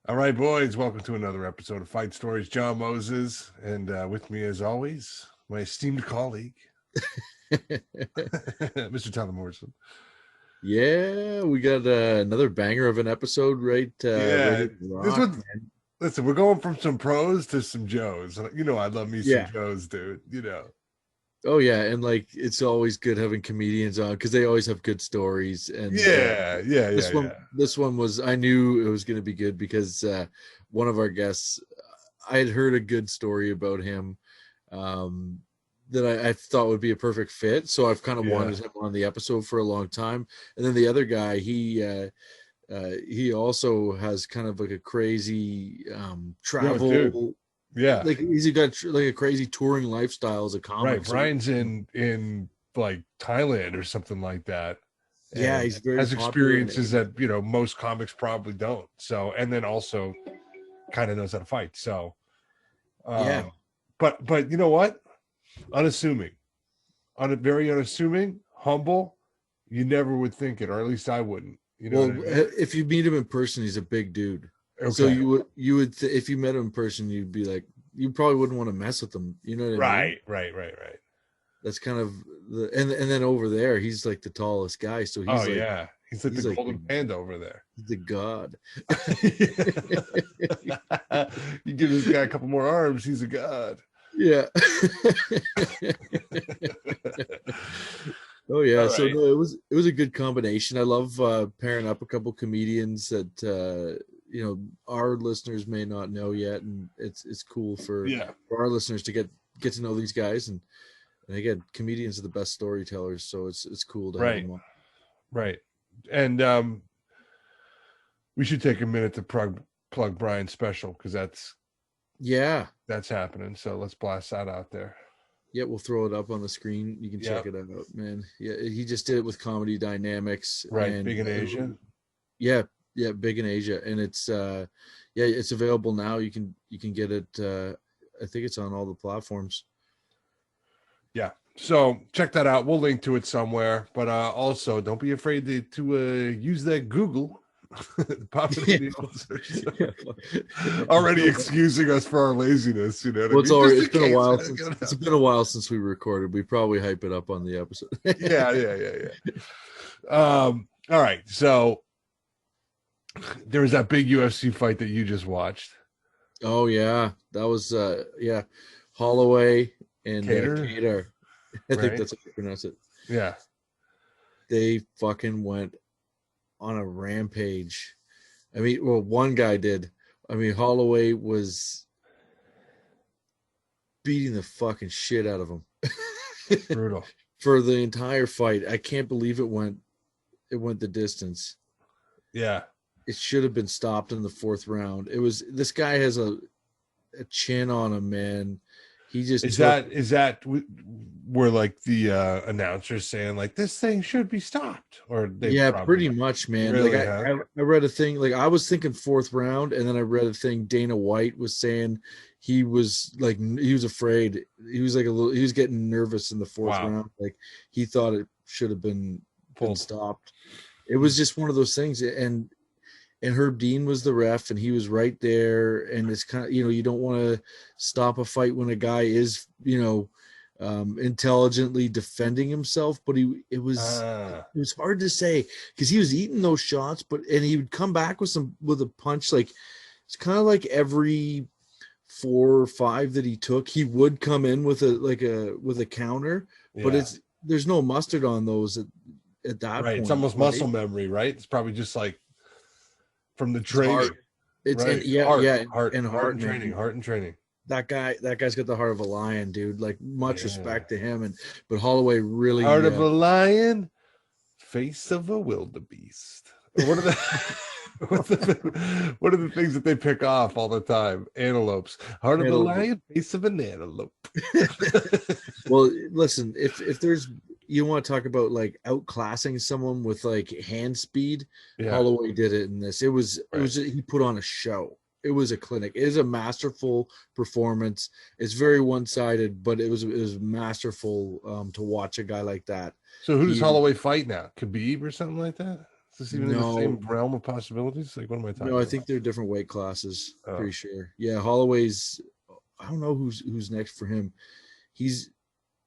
All right, boys, welcome to another episode of Fight Stories. John Moses, and with me, as always, my esteemed colleague, Mr. Tyler Morrison. Yeah, we got another banger of an episode, right? Ready to This rock, one. man. Listen, we're going from some pros to some Joes. You know, I love me some Yeah. Joes, dude. You know. Oh yeah, and like it's always good having comedians on because they always have good stories. And this one was I knew it was going to be good because one of our guests, I had heard a good story about him that I thought would be a perfect fit. So I've kind of wanted him on the episode for a long time. And then the other guy, he also has kind of like a crazy travel. Yeah, like he's got like a crazy touring lifestyle as a comic. right. Brian's in like Thailand or something like that. Yeah, he's very has experiences that most comics probably don't. So, and then also kind of knows how to fight. So, yeah. But you know what? Unassuming, very unassuming, humble. You never would think it, or at least I wouldn't. You know, well, if you meet him in person, he's a big dude. Okay. So you would if you met him in person, you'd be like, you probably wouldn't want to mess with him. You know what I mean? Right. That's kind of and then over there, he's like the tallest guy. So he's he's like the golden panda over there. He's the god. You give this guy a couple more arms, he's a god. Yeah. Oh yeah. Right. So no, it was a good combination. I love pairing up a couple comedians that our listeners may not know yet, and it's cool for our listeners to get to know these guys. And again, comedians are the best storytellers, so it's cool to have them on. Right. And we should take a minute to plug Brian's special, because that's happening. So let's blast that out there. Yeah, we'll throw it up on the screen. You can check it out, man. Yeah, he just did it with Comedy Dynamics. Right, and big in Asia. Yeah, big in Asia, and it's it's available now. You can get it. I think it's on all the platforms. Yeah, so check that out. We'll link to it somewhere. But also, don't be afraid to use that Google. Already excusing us for our laziness, you know. It's been a while it's been a while since we recorded. We probably hype it up on the episode. Yeah. All right, so there was that big UFC fight that you just watched. Oh yeah, that was Holloway and Cater. I think that's how you pronounce it. Yeah, they fucking went on a rampage. I mean, well, one guy did. I mean, Holloway was beating the fucking shit out of him. Brutal. For the entire fight. I can't believe it went the distance. Yeah. It should have been stopped in the fourth round. This guy has a chin on him, man. He just is that where like the announcers saying like this thing should be stopped, or pretty much, man. Really, like I read a thing, like I was thinking fourth round, and then I read a thing Dana White was saying he was afraid. He was like he was getting nervous in the fourth round. Like he thought it should have been stopped. It was just one of those things, and Herb Dean was the ref, and he was right there. And it's kind of, you don't want to stop a fight when a guy is, intelligently defending himself. But it was hard to say because he was eating those shots, and he would come back with a punch. Like it's kind of like every 4 or 5 that he took, he would come in with a counter, but there's no mustard on those at that point. It's almost muscle memory, right? It's probably just like from the training. Heart and training. That guy's got the heart of a lion, dude. Like much respect to him. But Holloway really heart of a lion, face of a wildebeest. What are what are the things that they pick off all the time? Antelopes. Heart of a lion, face of an antelope. Well, listen, if there's, you want to talk about like outclassing someone with like hand speed, Holloway did it in this. It was he put on a show. It was a clinic. It is a masterful performance. It's very one-sided, but it was masterful to watch a guy like that. So who does Holloway fight now? Khabib or something like that? this even in the same realm of possibilities? Like, what am I talking about? No, I think they're different weight classes. Pretty sure. Yeah, Holloway's. I don't know who's next for him. He's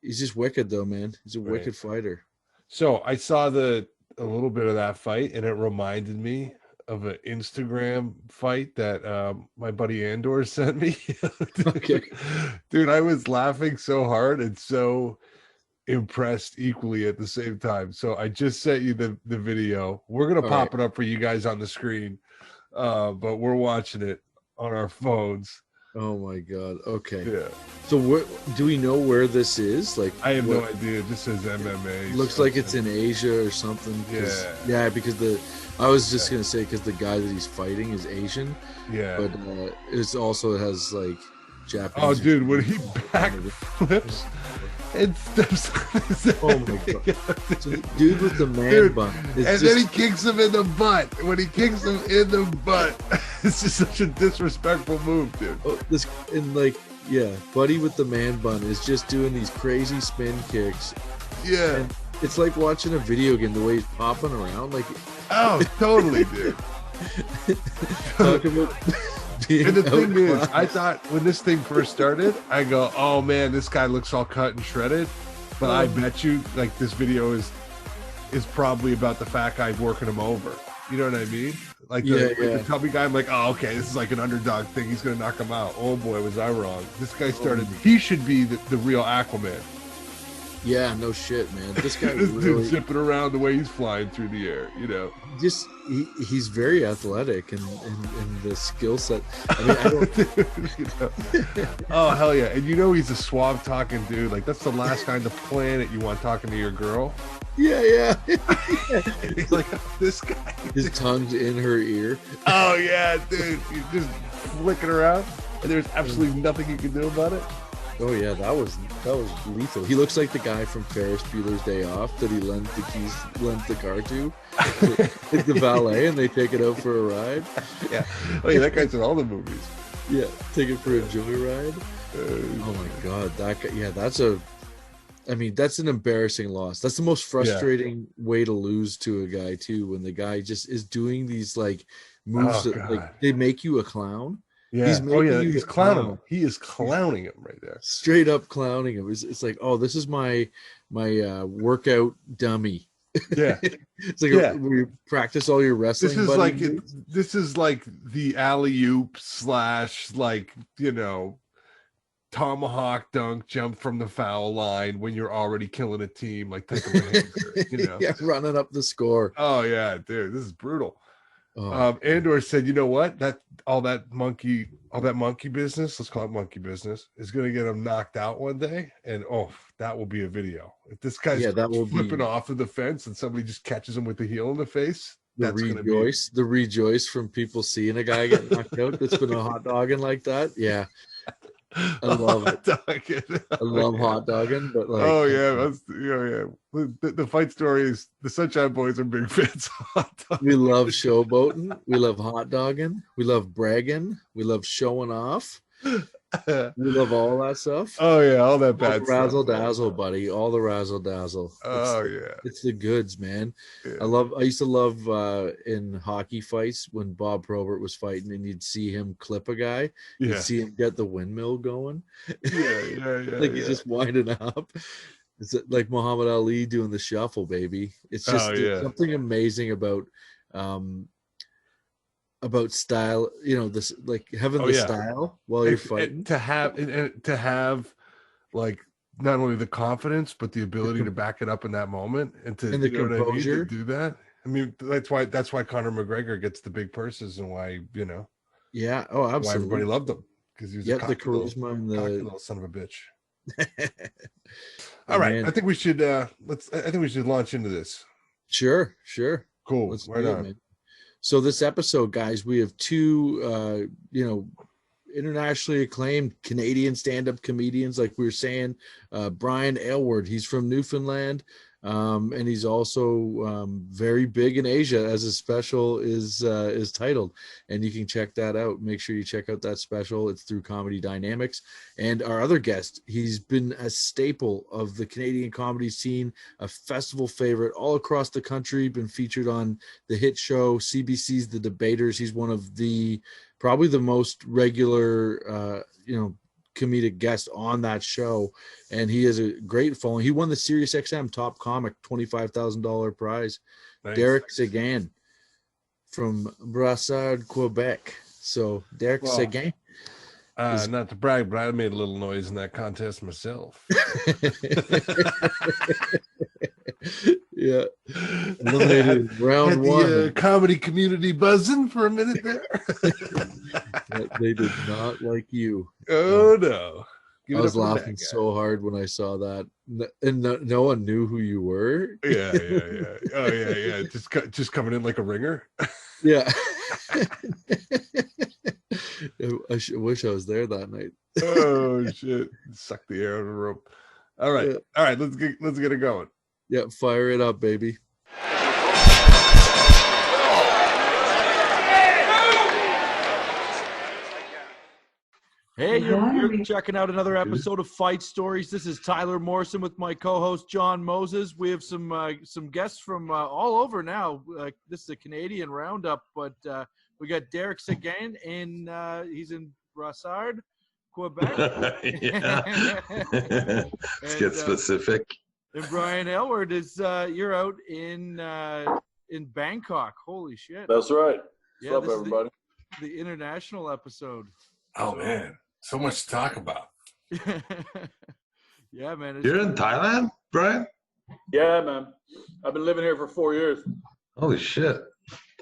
just wicked though, man. He's a wicked fighter. So I saw a little bit of that fight, and it reminded me of an Instagram fight that my buddy Andor sent me. Okay. Dude, I was laughing so hard and so impressed equally at the same time. So I just sent you the video. We're gonna pop it up for you guys on the screen, but we're watching it on our phones. Oh my god. Okay. Yeah. So do we know where this is? Like, I have no idea. It just says MMA. Looks like it's in Asia or something. Yeah, because I was just gonna say because the guy that he's fighting is Asian. Yeah. But it also has like Japanese. Oh, dude, when he backflips and steps on his head. Oh my god. So dude with the man bun. And then he kicks him in the butt. When he kicks him in the butt, it's just such a disrespectful move, dude. Oh, Buddy with the man bun is just doing these crazy spin kicks. Yeah. And it's like watching a video game, the way he's popping around. Like, oh, totally, dude. Talk about and the thing is, I thought when this thing first started, I go, oh man, this guy looks all cut and shredded. But I bet you, like, this video is probably about the fat guy working him over. You know what I mean? Like the tubby guy, I'm like, oh, okay, this is like an underdog thing. He's gonna knock him out. Oh boy, was I wrong. This guy started. He should be the real Aquaman. Yeah, no shit, man. This guy this really dude zipping around the way he's flying through the air, you know. Just he's very athletic and the skill set. I mean, I don't. You know? Oh hell yeah! And you know he's a suave talking dude. Like that's the last guy on the planet you want talking to your girl. Yeah. He's like this guy. His tongue's in her ear. Oh yeah, dude. He's just flicking around, and there's absolutely nothing you can do about it. Oh yeah, that was lethal. He looks like the guy from Ferris Bueller's Day Off that he lent the car to, like the valet, and they take it out for a ride. Yeah, oh yeah, that guy's in all the movies. Yeah, take it for a joyride. Oh my god, that guy. Yeah, that's an embarrassing loss. That's the most frustrating way to lose to a guy too, when the guy just is doing these like moves that like they make you a clown. Yeah. He's clowning him. He is clowning him right there. Straight up clowning him. It's like, oh, this is my workout dummy. Yeah. It's like we practice all your wrestling. This is like the alley-oop / like, you know, tomahawk dunk jump from the foul line when you're already killing a team, like type of behavior, you know. Yeah, running up the score. Oh yeah, dude, this is brutal. Andor said, you know what? All that monkey business, let's call it monkey business, is going to get him knocked out one day. And that will be a video. If this guy's flipping off of the fence and somebody just catches him with the heel in the face, the rejoice from people seeing a guy get knocked out that's been a hot dogging like that. Yeah. I love it. I love hot dogging, but like, oh yeah, the fight story is the Sunshine Boys are big fans of hot dogging. We love showboating, we love hot dogging, we love bragging, we love showing off, we love all that stuff. Oh yeah, all that bad stuff. Razzle dazzle, buddy, all the razzle dazzle. It's the goods, man. Yeah. I used to love in hockey fights when Bob Probert was fighting and you'd see him clip a guy. You'd see him get the windmill going. Yeah. Like he's just winding up. It's like Muhammad Ali doing the shuffle, baby. It's just something amazing about style, you know, this like having style while you're fighting. To have like not only the confidence but the ability to back it up in that moment and the composure to do that. I mean, that's why Conor McGregor gets the big purses and why, you know. Yeah. Oh, absolutely. Why everybody loved him, because he was the charisma and the little son of a bitch. All right, man. I think we should launch into this. Sure. Cool. Let's do it, man. So this episode, guys, we have two, internationally acclaimed Canadian stand-up comedians, like we were saying. Brian Aylward, he's from Newfoundland. And he's also very big in Asia, as his special is titled, and you can check that out. Make sure you check out that special. It's through Comedy Dynamics. And our other guest, he's been a staple of the Canadian comedy scene, a festival favorite all across the country, been featured on the hit show CBC's The Debaters. He's one of the probably the most regular comedic guest on that show, and he has a great following. He won the Sirius XM Top Comic $25,000 prize. Nice. Derek Seguin from Brassard, Quebec. So Derek Seguin. Not to brag, but I made a little noise in that contest myself. Yeah. Eliminated round one. The comedy community buzzing for a minute there. They did not like you. Oh, no. I was laughing so hard when I saw that. And no one knew who you were. Yeah. Oh, yeah. Just coming in like a ringer. Yeah. I wish I was there that night. Oh, shit. Suck the air out of the rope. All right. Yeah. All right. Let's get it going. Yeah. Fire it up, baby. Hey, you're checking out another episode of Fight Stories. This is Tyler Morrison with my co-host John Moses. We have some guests from all over now. This is a Canadian roundup, but we got Derek Seguin, and he's in Brassard, Quebec. Let's get specific. And Brian Aylward is you're out in Bangkok. Holy shit! That's right. Yeah, what's up, everybody? The international episode. Oh man. So much to talk about. Yeah, man. You're in Thailand, Brian? Yeah, man. I've been living here for 4 years. Holy shit.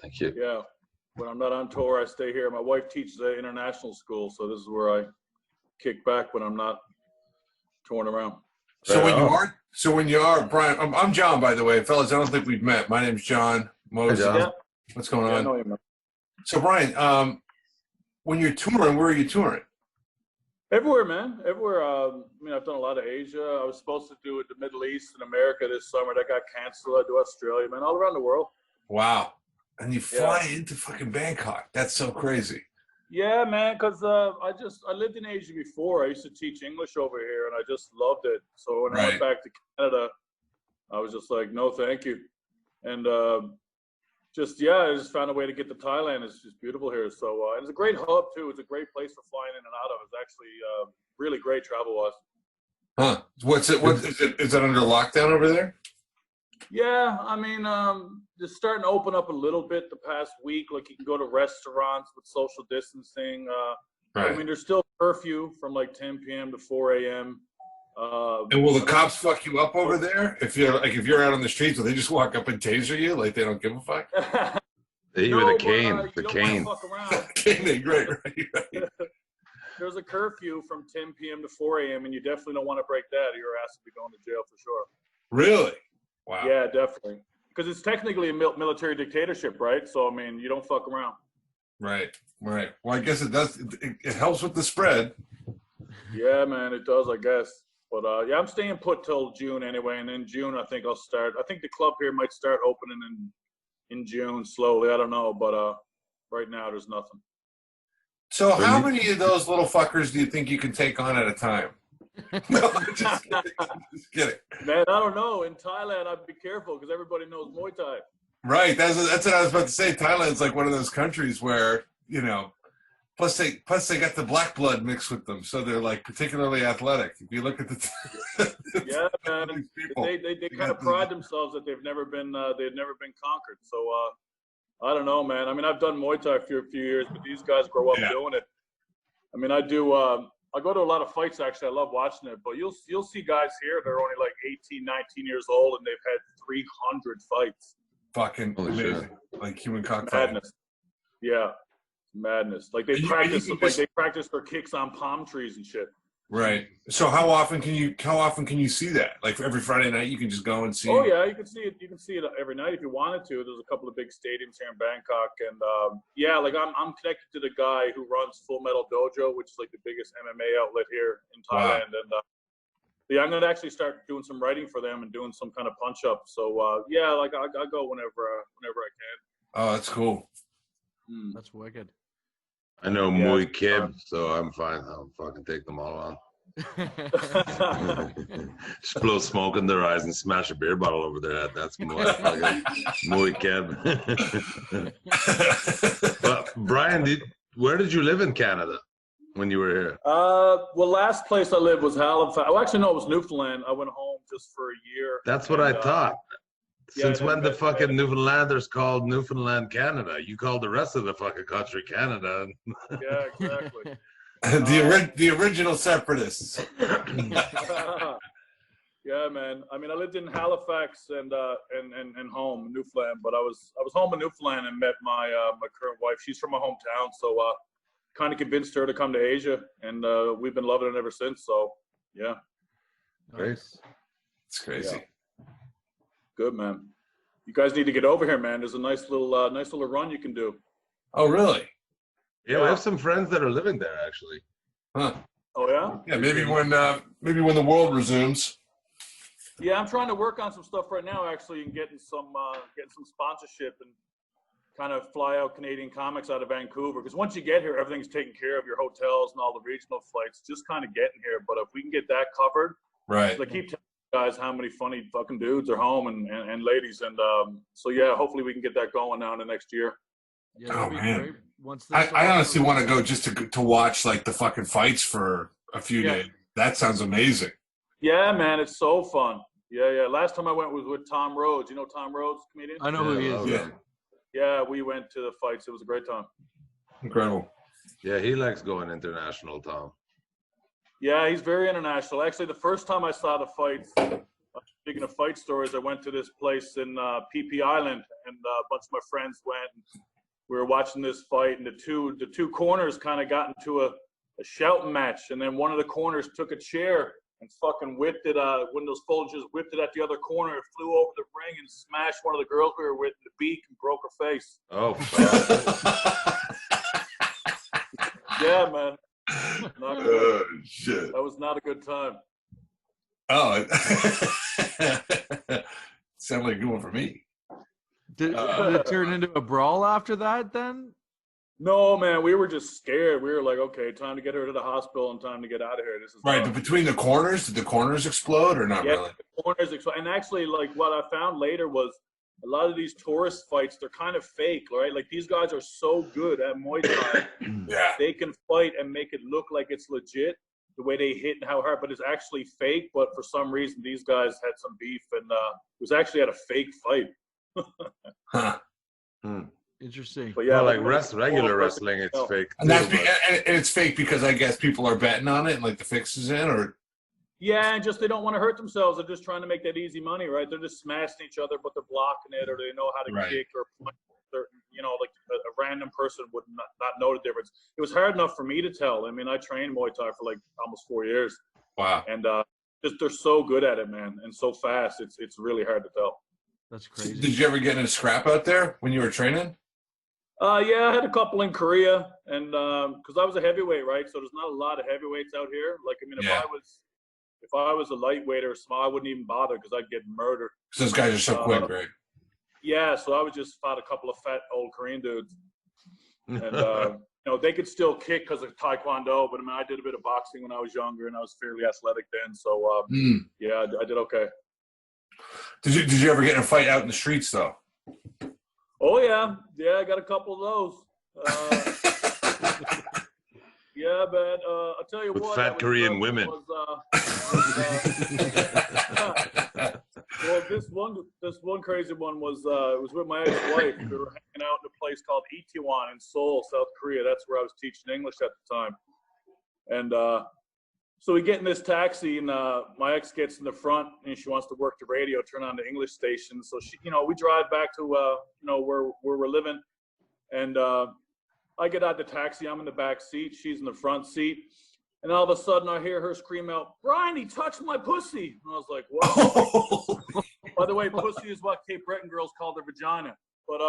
Thank you. Yeah. When I'm not on tour, I stay here. My wife teaches at international school, so this is where I kick back when I'm not touring around. So when you are, Brian, I'm John, by the way. Fellas, I don't think we've met. My name's John Moses. Hi, John. Yeah. What's going on? I know you, man. So, Brian, when you're touring, where are you touring? Everywhere, man. Everywhere. I've done a lot of Asia. I was supposed to do it the Middle East and America this summer. That got canceled. I do Australia, man. All around the world. Wow. And you fly into fucking Bangkok. That's so crazy. Yeah, man, because I lived in Asia before. I used to teach English over here, and I just loved it. So when I went back to Canada, I was just like, no, thank you. And I just found a way to get to Thailand. It's just beautiful here. So it's a great hub, too. It's a great place for flying in and out of. It's actually really great travel-wise. Huh. What is it under lockdown over there? Yeah, I mean, just starting to open up a little bit the past week. Like, you can go to restaurants with social distancing. I mean, there's still curfew from like 10 p.m. to 4 a.m. And will the cops fuck you up over there? If you're out on the streets, will they just walk up and taser you like they don't give a fuck? With a cane. The cane. Cane, right. There's a curfew from 10 p.m. to 4 a.m. and you definitely don't want to break that, or your ass will be going to jail for sure. Really? Wow. Yeah, definitely. Because it's technically a military dictatorship, right? So, I mean, you don't fuck around. Right. Well, I guess it does. It helps with the spread. Yeah, man, it does, I guess. But, I'm staying put till June anyway. And in June, I think I'll start. I think the club here might start opening in June slowly. I don't know. But right now, there's nothing. So how many of those little fuckers do you think you can take on at a time? No, just kidding. Man, I don't know. In Thailand, I'd be careful because everybody knows Muay Thai. Right. That's what I was about to say. Thailand's like one of those countries where, plus they got the black blood mixed with them, so they're like particularly athletic. If you look at yeah, man, people, they kind of pride themselves that they've never been conquered. So I don't know, man. I mean, I've done Muay Thai for a few years, but these guys grow up doing it. I mean, I do. I go to a lot of fights, actually. I love watching it. But you'll see guys here, they're only like 18, 19 years old, and they've had 300 fights. Fucking amazing. Like human cockfighting. Madness. Yeah. Madness. Like they practice their kicks on palm trees and shit. Right. So how often can you see that? Like every Friday night you can just go and see. Oh yeah, you can see it. You can see it every night if you wanted to. There's a couple of big stadiums here in Bangkok, and like I'm connected to the guy who runs Full Metal Dojo, which is like the biggest MMA outlet here in Thailand. Wow. And I'm going to actually start doing some writing for them and doing some kind of punch up. So yeah, like I go whenever I can. Oh, that's cool. That's wicked. I know Muy Kib, so I'm fine. I'll fucking take them all on. Just blow smoke in their eyes and smash a beer bottle over their head. That's Muy Kib. But Brian, where did you live in Canada when you were here? Well, last place I lived was Halifax. Oh, actually, no, it was Newfoundland. I went home just for a year. That's what I thought. Since when the fucking Newfoundlanders called Newfoundland Canada? You called the rest of the fucking country Canada. Yeah, exactly. The original separatists. Yeah, man. I mean, I lived in Halifax and home in Newfoundland, but I was home in Newfoundland and met my my current wife. She's from my hometown, so kind of convinced her to come to Asia, and we've been loving it ever since. So yeah, Great. It's crazy. Yeah. Good, man. You guys need to get over here, man. There's a nice little run you can do. Oh, really? Yeah, we have some friends that are living there actually. Huh. Oh yeah. Yeah, maybe when the world resumes. Yeah, I'm trying to work on some stuff right now, actually, and getting some sponsorship and kind of fly out Canadian comics out of Vancouver. Because once you get here, everything's taken care of, your hotels and all the regional flights. Just kind of getting here. But if we can get that covered, right? I keep telling you guys how many funny fucking dudes are home and ladies, and so yeah, hopefully we can get that going now in the next year. Yeah, oh man, great. Once I honestly want to go just to watch like the fucking fights for a few days. That sounds amazing. Yeah, man, it's so fun. Yeah. Last time I went was with Tom Rhodes. You know Tom Rhodes, comedian? I know who he is. Yeah. Yeah, we went to the fights. It was a great time. Incredible. Yeah, he likes going international, Tom. Yeah, he's very international. Actually, the first time I saw the fights, speaking of fight stories, I went to this place in PP Island, and a bunch of my friends went. And we were watching this fight, and the two corners kind of got into a shouting match, and then one of the corners took a chair and fucking whipped it. One of those soldiers whipped it at the other corner. It flew over the ring and smashed one of the girls we were with in the beak and broke her face. Oh, fuck. Yeah, man. Not good. Shit. That was not a good time. Oh, sounded like a good one for me. Did it turn into a brawl after that then? No, man, we were just scared. We were like, okay, time to get her to the hospital and time to get out of here. This is right, but between the corners, did the corners explode or not really? The corners explode. And actually, like, what I found later was a lot of these tourist fights, they're kind of fake, right? Like, these guys are so good at Muay Thai. Yeah. They can fight and make it look like it's legit, the way they hit and how hard, but it's actually fake. But for some reason, these guys had some beef, and it was actually at a fake fight. Huh. Interesting. But yeah, well, like regular wrestling, it's fake. And that's and it's fake because I guess people are betting on it and like the fix is in, or yeah, and just they don't want to hurt themselves. They're just trying to make that easy money, right? They're just smashing each other, but they're blocking it, or they know how to kick, or you know, like a random person would not know the difference. It was hard enough for me to tell. I mean, I trained Muay Thai for like almost 4 years. Wow. And just they're so good at it, man, and so fast. It's really hard to tell. That's crazy. Did you ever get in a scrap out there when you were training? Yeah, I had a couple in Korea, and because I was a heavyweight, right? So there's not a lot of heavyweights out here. Like, I mean, if I was a lightweight or small, I wouldn't even bother because I'd get murdered. Because those guys are so quick, right? Yeah, so I would just fought a couple of fat old Korean dudes, and you know, they could still kick because of Taekwondo. But I mean, I did a bit of boxing when I was younger, and I was fairly athletic then. So yeah, I did okay. Did you ever get in a fight out in the streets though? Oh yeah, I got a couple of those. Yeah, man. I'll tell you with what. Fat Korean women. Well, this one crazy one was it was with my ex-wife. We were hanging out in a place called Itaewon in Seoul, South Korea. That's where I was teaching English at the time. And so we get in this taxi, and my ex gets in the front, and she wants to work the radio, turn on the English station. So she, you know, we drive back to you know, where we're living, and I get out the taxi. I'm in the back seat. She's in the front seat. And all of a sudden, I hear her scream out, "Brian, he touched my pussy." And I was like, what? By the way, pussy is what Cape Breton girls call their vagina. But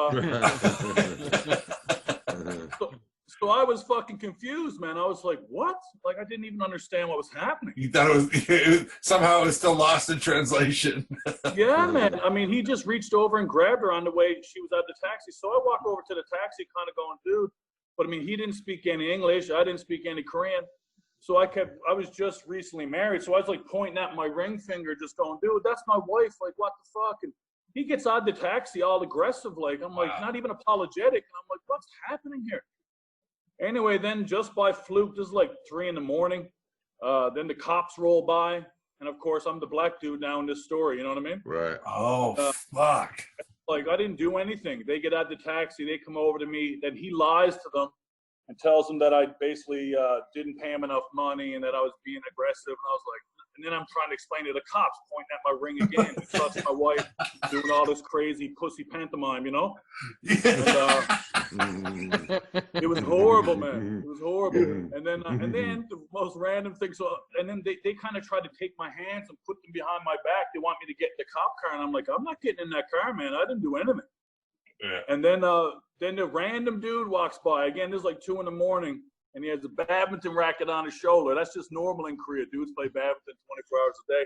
So I was fucking confused, man. I was like, what? Like, I didn't even understand what was happening. You thought somehow it was still lost in translation. Yeah, man. I mean, he just reached over and grabbed her on the way she was at the taxi. So I walk over to the taxi kind of going, dude. But I mean, he didn't speak any English. I didn't speak any Korean. So I was just recently married. So I was like pointing at my ring finger, just going, dude, that's my wife. Like, what the fuck? And he gets out the taxi all aggressive. Like, I'm like, not even apologetic. And I'm like, what's happening here? Anyway, then just by fluke, this is like 3 a.m. Then the cops roll by. And of course, I'm the black dude now in this story. You know what I mean? Right. Oh, fuck. Like, I didn't do anything. They get out the taxi. They come over to me. Then he lies to them and tells them that I basically didn't pay him enough money and that I was being aggressive. And I was like, and then I'm trying to explain to the cops, pointing at my ring again, and touching my wife, doing all this crazy pussy pantomime, you know? And, it was horrible, man. It was horrible. And then the most random thing. So, and then they kind of tried to take my hands and put them behind my back. They want me to get in the cop car, and I'm like, I'm not getting in that car, man. I didn't do anything. Yeah. And then the random dude walks by. Again, this is like 2 a.m, and he has a badminton racket on his shoulder. That's just normal in Korea. Dudes play badminton 24 hours a day.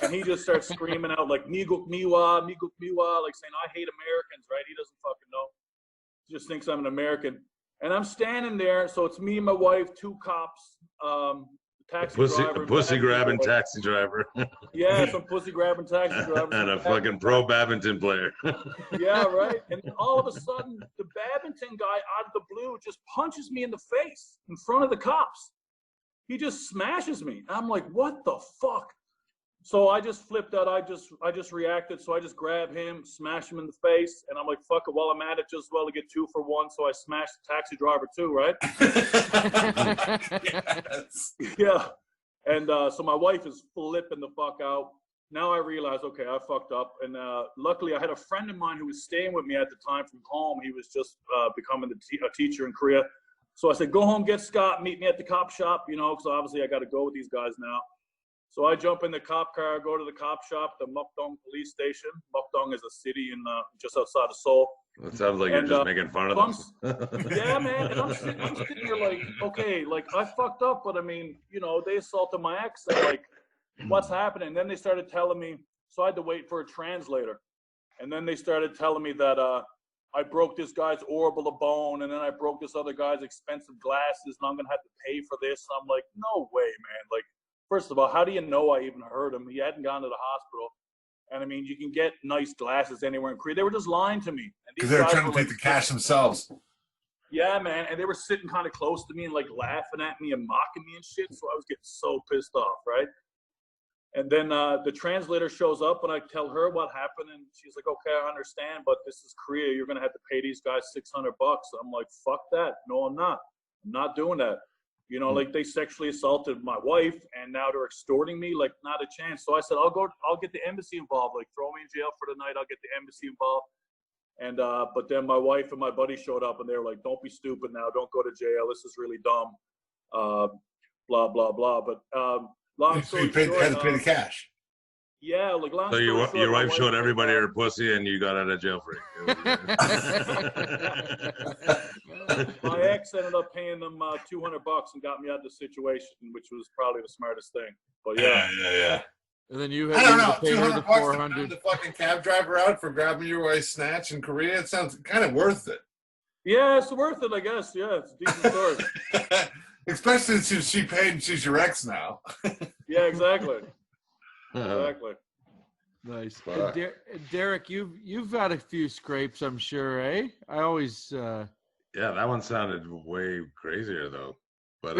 And he just starts screaming out like "Miguk Miwa, Miguk Miwa," like saying, "I hate Americans," right? He doesn't fucking know. He just thinks I'm an American. And I'm standing there, so it's me and my wife, 2 cops, pussy grabbing taxi driver. Yeah, some pussy grabbing taxi driver. And a fucking pro badminton player. Yeah, right. And then all of a sudden, the badminton guy out of the blue just punches me in the face in front of the cops. He just smashes me. I'm like, what the fuck? So I just flipped out. I just reacted. So I just grab him, smash him in the face, and I'm like, fuck it. While I'm at it, just well to get 2 for 1. So I smashed the taxi driver too, right? Yes. Yeah. And so my wife is flipping the fuck out. Now I realize, okay, I fucked up. And luckily, I had a friend of mine who was staying with me at the time from home. He was just becoming a teacher in Korea. So I said, go home, get Scott, meet me at the cop shop, you know, because obviously I got to go with these guys now. So I jump in the cop car, go to the cop shop, the Mukdong police station. Mukdong is a city in just outside of Seoul. It sounds like you're just making fun of them. Yeah, man. And I'm sitting here like, okay, like I fucked up, but I mean, you know, they assaulted my ex, and like, what's happening? And then they started telling me, so I had to wait for a translator. And then they started telling me that I broke this guy's orbital bone, and then I broke this other guy's expensive glasses, and I'm gonna have to pay for this. And I'm like, no way, man. Like, first of all, how do you know I even heard him? He hadn't gone to the hospital. And I mean, you can get nice glasses anywhere in Korea. They were just lying to me. Because they were trying to take the cash themselves. Yeah, man. And they were sitting kind of close to me and like laughing at me and mocking me and shit. So I was getting so pissed off, right? And then the translator shows up and I tell her what happened. And she's like, okay, I understand, but this is Korea. You're going to have to pay these guys $600. I'm like, fuck that. No, I'm not. I'm not doing that. You know, like they sexually assaulted my wife and now they're extorting me, like not a chance. So I said, I'll get the embassy involved. Like throw me in jail for the night. I'll get the embassy involved. And, but then my wife and my buddy showed up and they were like, don't be stupid now. Don't go to jail. This is really dumb. Blah, blah, blah. But long story short, had to pay the cash. Yeah, like long so your wife showed everybody her pussy and you got out of jail free. My ex ended up paying them $200 and got me out of the situation, which was probably the smartest thing. But yeah. And then you had to pay her the $400. The fucking cab driver out for grabbing your wife's snatch in Korea. It sounds kind of worth it. Yeah, it's worth it, I guess. Yeah, it's a decent story. Especially since she paid and she's your ex now. Yeah, exactly. Exactly. Nice. Derek, you've had a few scrapes, I'm sure, eh? I always Yeah, that one sounded way crazier though. But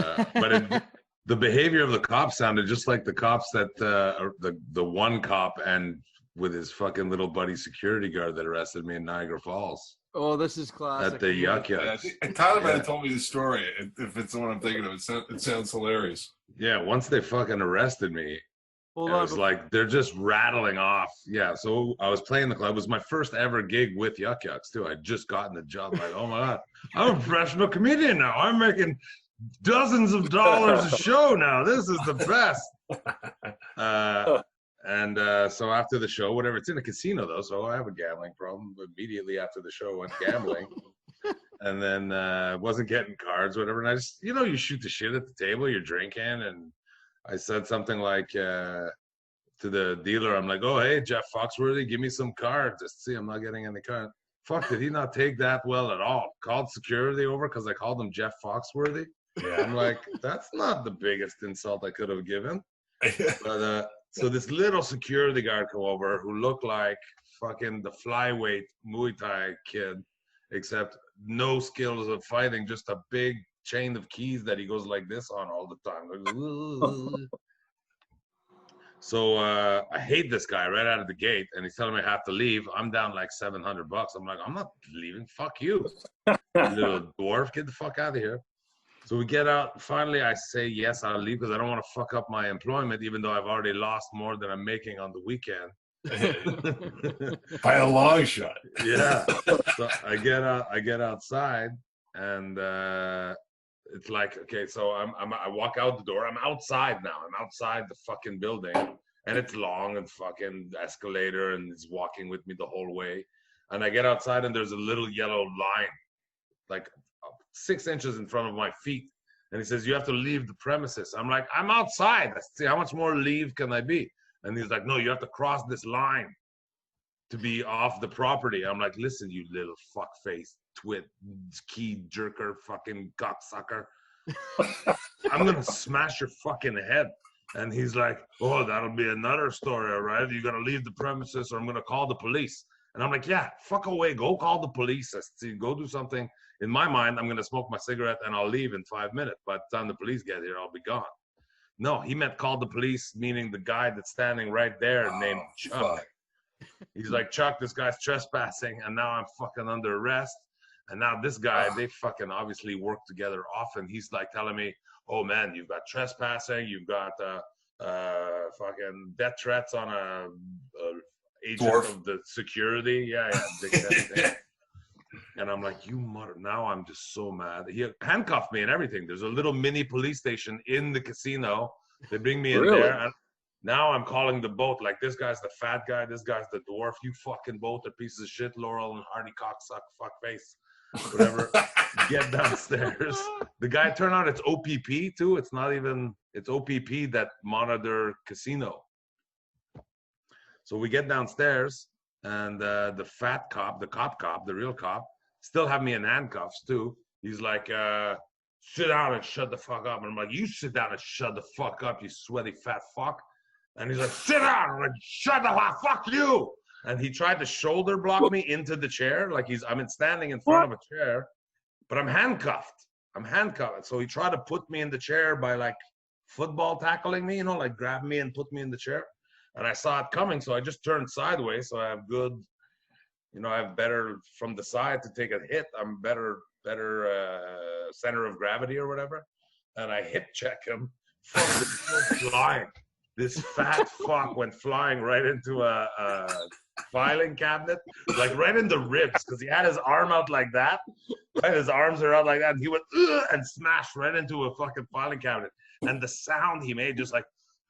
the behavior of the cops sounded just like the cops that the one cop and with his fucking little buddy security guard that arrested me in Niagara Falls. Oh, this is classic. At the Yuck Yucks. Tyler might have told me the story. If it's the one I'm thinking of, it sounds hilarious. Yeah, once they fucking arrested me, it was like they're just rattling off. Yeah, so I was playing the club. It was my first ever gig with Yuck Yucks too. I'd just gotten the job. Like, oh my god, I'm a professional comedian now. I'm making dozens of dollars a show now. This is the best. And so after the show, whatever, it's in a casino though, so I have a gambling problem. Immediately after the show, I went gambling. And then wasn't getting cards, whatever. And I just, you shoot the shit at the table, you're drinking. And I said something like to the dealer, I'm like, oh, hey, Jeff Foxworthy, give me some cards. Just see, I'm not getting any cards. Fuck, did he not take that well at all? Called security over because I called him Jeff Foxworthy. Yeah. I'm like, that's not the biggest insult I could have given. But so this little security guard come over who looked like fucking the flyweight Muay Thai kid, except no skills of fighting, just a big chain of keys that he goes like this on all the time. So I hate this guy right out of the gate, and he's telling me I have to leave. I'm down like $700. I'm like, I'm not leaving. Fuck you, little dwarf. Get the fuck out of here. So we get out. Finally, I say, yes, I'll leave because I don't want to fuck up my employment, even though I've already lost more than I'm making on the weekend. By a long shot. Yeah. So I get outside, and it's like, okay, so I walk out the door. I'm outside now. I'm outside the fucking building, and it's long and fucking escalator, and it's walking with me the whole way. And I get outside, and there's a little yellow line, like 6 inches in front of my feet. And he says, you have to leave the premises. I'm like, I'm outside. I see, how much more leave can I be? And he's like, no, you have to cross this line to be off the property. I'm like, listen, you little fuckface, twit, key jerker, fucking cocksucker. I'm going to smash your fucking head. And he's like, oh, that'll be another story, all right? You got to leave the premises or I'm going to call the police. And I'm like, yeah, fuck away. Go call the police. I see, go do something. In my mind, I'm going to smoke my cigarette and I'll leave in 5 minutes. By the time the police get here, I'll be gone. No, he meant call the police, meaning the guy that's standing right there named Chuck. Fuck. He's like, Chuck, this guy's trespassing, and now I'm fucking under arrest. And now this guy, they fucking obviously work together often. He's like telling me, oh, man, you've got trespassing. You've got fucking death threats on a agent Dwarf. Of the security. Yeah. And I'm like, you mother. Now I'm just so mad. He handcuffed me and everything. There's a little mini police station in the casino. They bring me in there. And now I'm calling the boat. Like, this guy's the fat guy. This guy's the dwarf. You fucking both are pieces of shit. Laurel and Hardy cocksuck, fuckface, whatever. Get downstairs. The guy turned out it's OPP too. It's not even, it's OPP that monitor casino. So we get downstairs. And the fat cop, the real cop, still have me in handcuffs too. He's like, sit down and shut the fuck up. And I'm like, you sit down and shut the fuck up, you sweaty fat fuck. And he's like, sit down. I'm like, shut the fuck you. And he tried to shoulder block me into the chair. Like I'm standing in front of a chair, but I'm handcuffed. So he tried to put me in the chair by like football tackling me, like grab me and put me in the chair. And I saw it coming, so I just turned sideways. So I have good, I have better from the side to take a hit. I'm better center of gravity or whatever. And I hip check him. Flying. This fat fuck went flying right into a filing cabinet, like right in the ribs, because he had his arm out like that. Right? His arms are out like that. And he went and smashed right into a fucking filing cabinet. And the sound he made just like,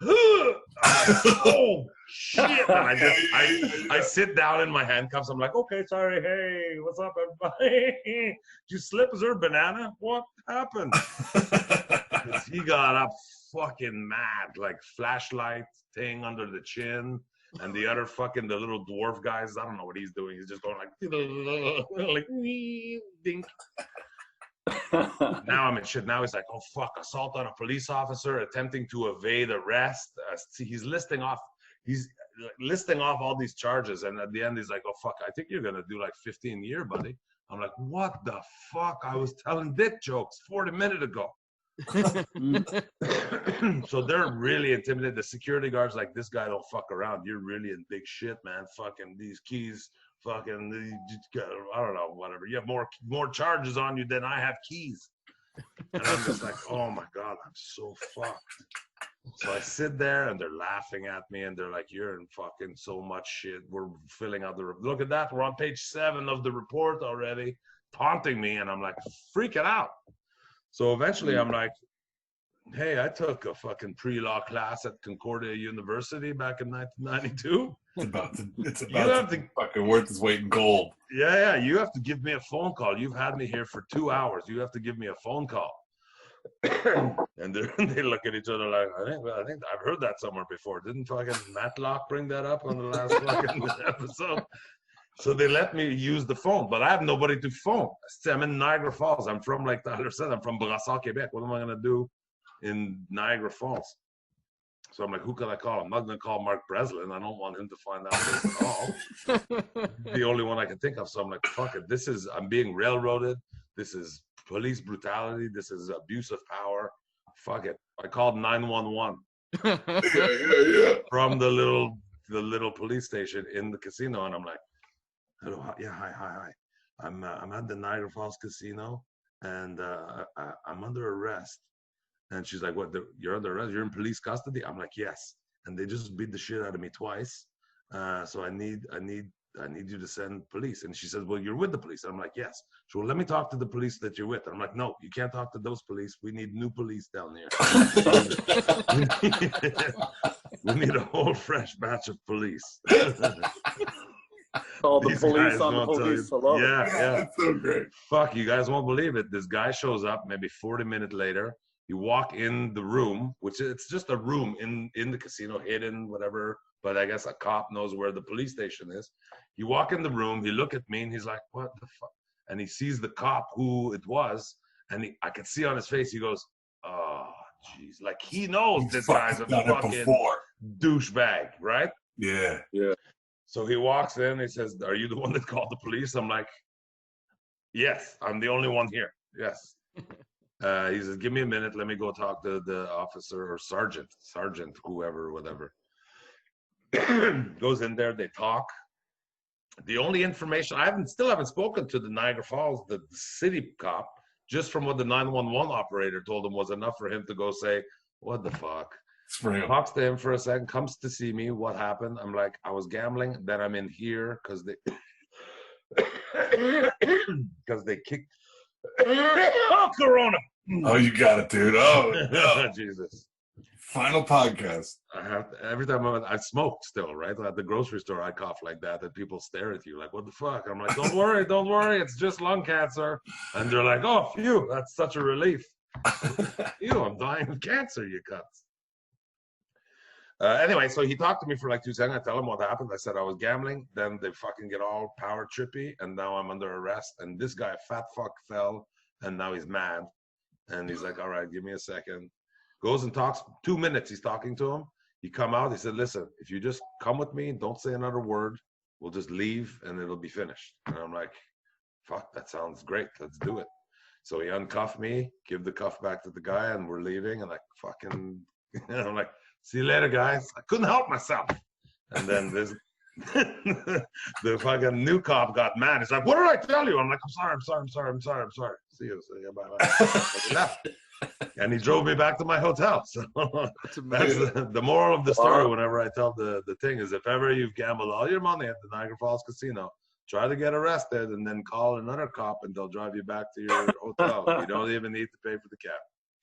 oh shit! And I sit down in my handcuffs. I'm like, okay, sorry. Hey, what's up, everybody? Did you slip? Is there a banana? What happened? He got up fucking mad, like flashlight thing under the chin, and the other fucking the little dwarf guys. I don't know what he's doing. He's just going like dink. Now I'm in shit. Now he's like, oh fuck, assault on a police officer, attempting to evade arrest. He's listing off all these charges, and at the end he's like, oh fuck, I think you're gonna do like 15 years, buddy. I'm like, what the fuck? I was telling dick jokes 40 minutes ago. So they're really intimidated. The security guards like, this guy don't fuck around. You're really in big shit, man. Fucking these keys. Fucking, I don't know, whatever. You have more charges on you than I have keys. And I'm just like, oh my God, I'm so fucked. So I sit there and they're laughing at me and they're like, you're in fucking so much shit. We're filling out look at that. We're on page 7 of the report already, taunting me. And I'm like, freaking out. So eventually I'm like, hey, I took a fucking pre-law class at Concordia University back in 1992. It's about to fucking worth its weight in gold. Yeah. You have to give me a phone call. You've had me here for 2 hours. You have to give me a phone call. And they look at each other like, I think I've heard that somewhere before. Didn't fucking Matlock bring that up on the last fucking episode? So they let me use the phone, but I have nobody to phone. I'm in Niagara Falls. I'm from, like Tyler said, I'm from Brassard, Quebec. What am I going to do in Niagara Falls? So I'm like, who can I call? I'm not going to call Mark Breslin. I don't want him to find out this at all. The only one I can think of. So I'm like, fuck it. I'm being railroaded. This is police brutality. This is abuse of power. Fuck it. I called 911 from the little police station in the casino, and I'm like, hello, yeah, hi. I'm at the Niagara Falls Casino, and I'm under arrest. And she's like, what? You're under arrest? You're in police custody? I'm like, yes. And they just beat the shit out of me twice. So I need you to send police. And she says, well, you're with the police. And I'm like, yes. So let me talk to the police that you're with. And I'm like, no, you can't talk to those police. We need new police down here. We need a whole fresh batch of police. Call the police on the police. Hello. Yeah. That's so great. Fuck, you guys won't believe it. This guy shows up maybe 40 minutes later. You walk in the room, which it's just a room in the casino, hidden, whatever. But I guess a cop knows where the police station is. You walk in the room, you look at me, and he's like, what the fuck? And he sees the cop who it was, and I could see on his face, he goes, oh, jeez. Like, he knows this guy's a fucking douchebag, right? Yeah. So he walks in, he says, are you the one that called the police? I'm like, yes, I'm the only one here. Yes. He says, give me a minute. Let me go talk to the officer or sergeant, whoever, whatever. Goes in there. They talk. The only information, still haven't spoken to the Niagara Falls, the city cop, just from what the 911 operator told him was enough for him to go say, what the fuck? Talks to him for a second, comes to see me. What happened? I'm like, I was gambling. Then I'm in here because they kicked. Oh, Corona. Oh, you got it, dude. Oh, no. Jesus. Final podcast. Every time I smoked still, right? At the grocery store, I cough like that, and people stare at you like, what the fuck? I'm like, don't worry. It's just lung cancer. And they're like, oh, phew, that's such a relief. Phew, I'm dying of cancer, you cunts. Anyway, so he talked to me for like 2 seconds. I tell him what happened. I said I was gambling. Then they fucking get all power trippy, and now I'm under arrest. And this guy, fat fuck, fell, and now he's mad. And he's like, all right, give me a second. Goes and talks. 2 minutes, he's talking to him. He come out. He said, listen, if you just come with me, don't say another word, we'll just leave, and it'll be finished. And I'm like, fuck, that sounds great. Let's do it. So he uncuffed me, give the cuff back to the guy, and we're leaving. And I'm like, see you later, guys. I couldn't help myself. And then the fucking new cop got mad. He's like, what did I tell you? I'm like, I'm sorry. See you. Bye. He left. And he drove me back to my hotel. So that's the moral of the story. Whenever I tell the thing is, if ever you've gambled all your money at the Niagara Falls Casino, try to get arrested and then call another cop and they'll drive you back to your hotel. You don't even need to pay for the cab.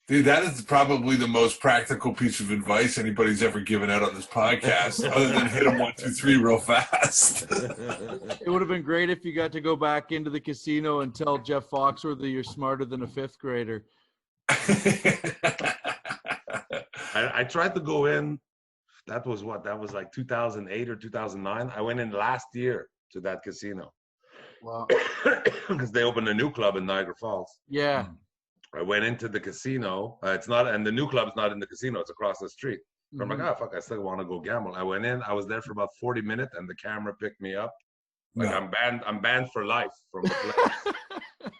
Dude, that is probably the most practical piece of advice anybody's ever given out on this podcast, other than hit them 1, 2, 3 real fast. It would have been great if you got to go back into the casino and tell Jeff Foxworthy you're smarter than a 5th grader. I tried to go in. That was like 2008 or 2009. I went in last year to that casino. Wow. Because they opened a new club in Niagara Falls. Yeah. I went into the casino. And the new club's not in the casino. It's across the street. So I'm like, oh, fuck, I still want to go gamble. I went in. I was there for about 40 minutes, and the camera picked me up. Like, no. I'm banned for life from the place.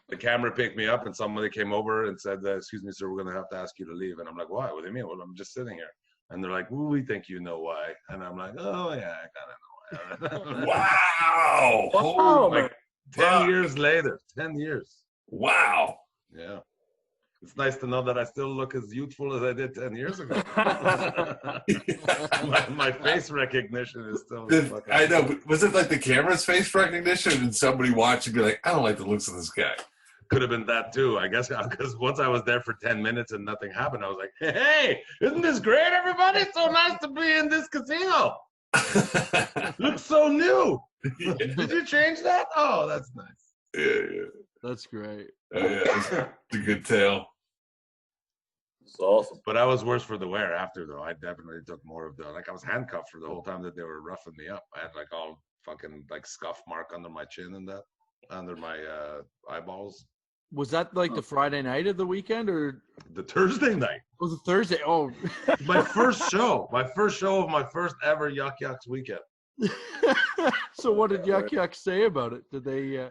The camera picked me up, and somebody came over and said, excuse me, sir, we're going to have to ask you to leave. And I'm like, why? What do you mean? Well, I'm just sitting here. And they're like, well, we think you know why. And I'm like, oh, yeah, I kind of know why. Wow. Oh, like 10 years later. 10 years. Wow. Yeah. It's nice to know that I still look as youthful as I did 10 years ago. my face recognition is still... I know. But was it like the camera's face recognition and somebody watch and be like, I don't like the looks of this guy? Could have been that too, I guess, because once I was there for 10 minutes and nothing happened, I was like, hey, isn't this great, everybody? It's so nice to be in this casino. Looks so new. Did you change that? Oh, that's nice. Yeah. That's great. Yeah, it's a good tale. It's awesome. But I was worse for the wear after, though. I definitely took more of the, like, I was handcuffed for the whole time that they were roughing me up. I had like all fucking like scuff mark under my chin and that, under my eyeballs. Was that like the Friday night of the weekend or the Thursday night? Was it Thursday? Oh, my first show of my first ever Yuck Yucks weekend. So what did Yuck Yucks say about it? Did they?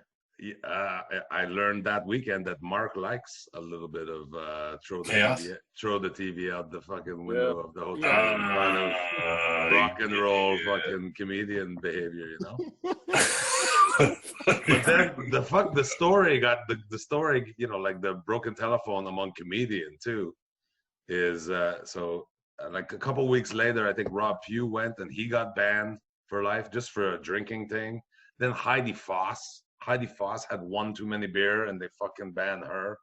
I learned that weekend that Mark likes a little bit of throw the TV out the fucking window of the hotel and kind of rock and roll fucking comedian behavior, you know. But then the story got the story, you know, like the broken telephone among comedian too, is like a couple weeks later, I think Rob Pugh went and he got banned for life just for a drinking thing. Then Heidi Foss had one too many beer and they fucking banned her.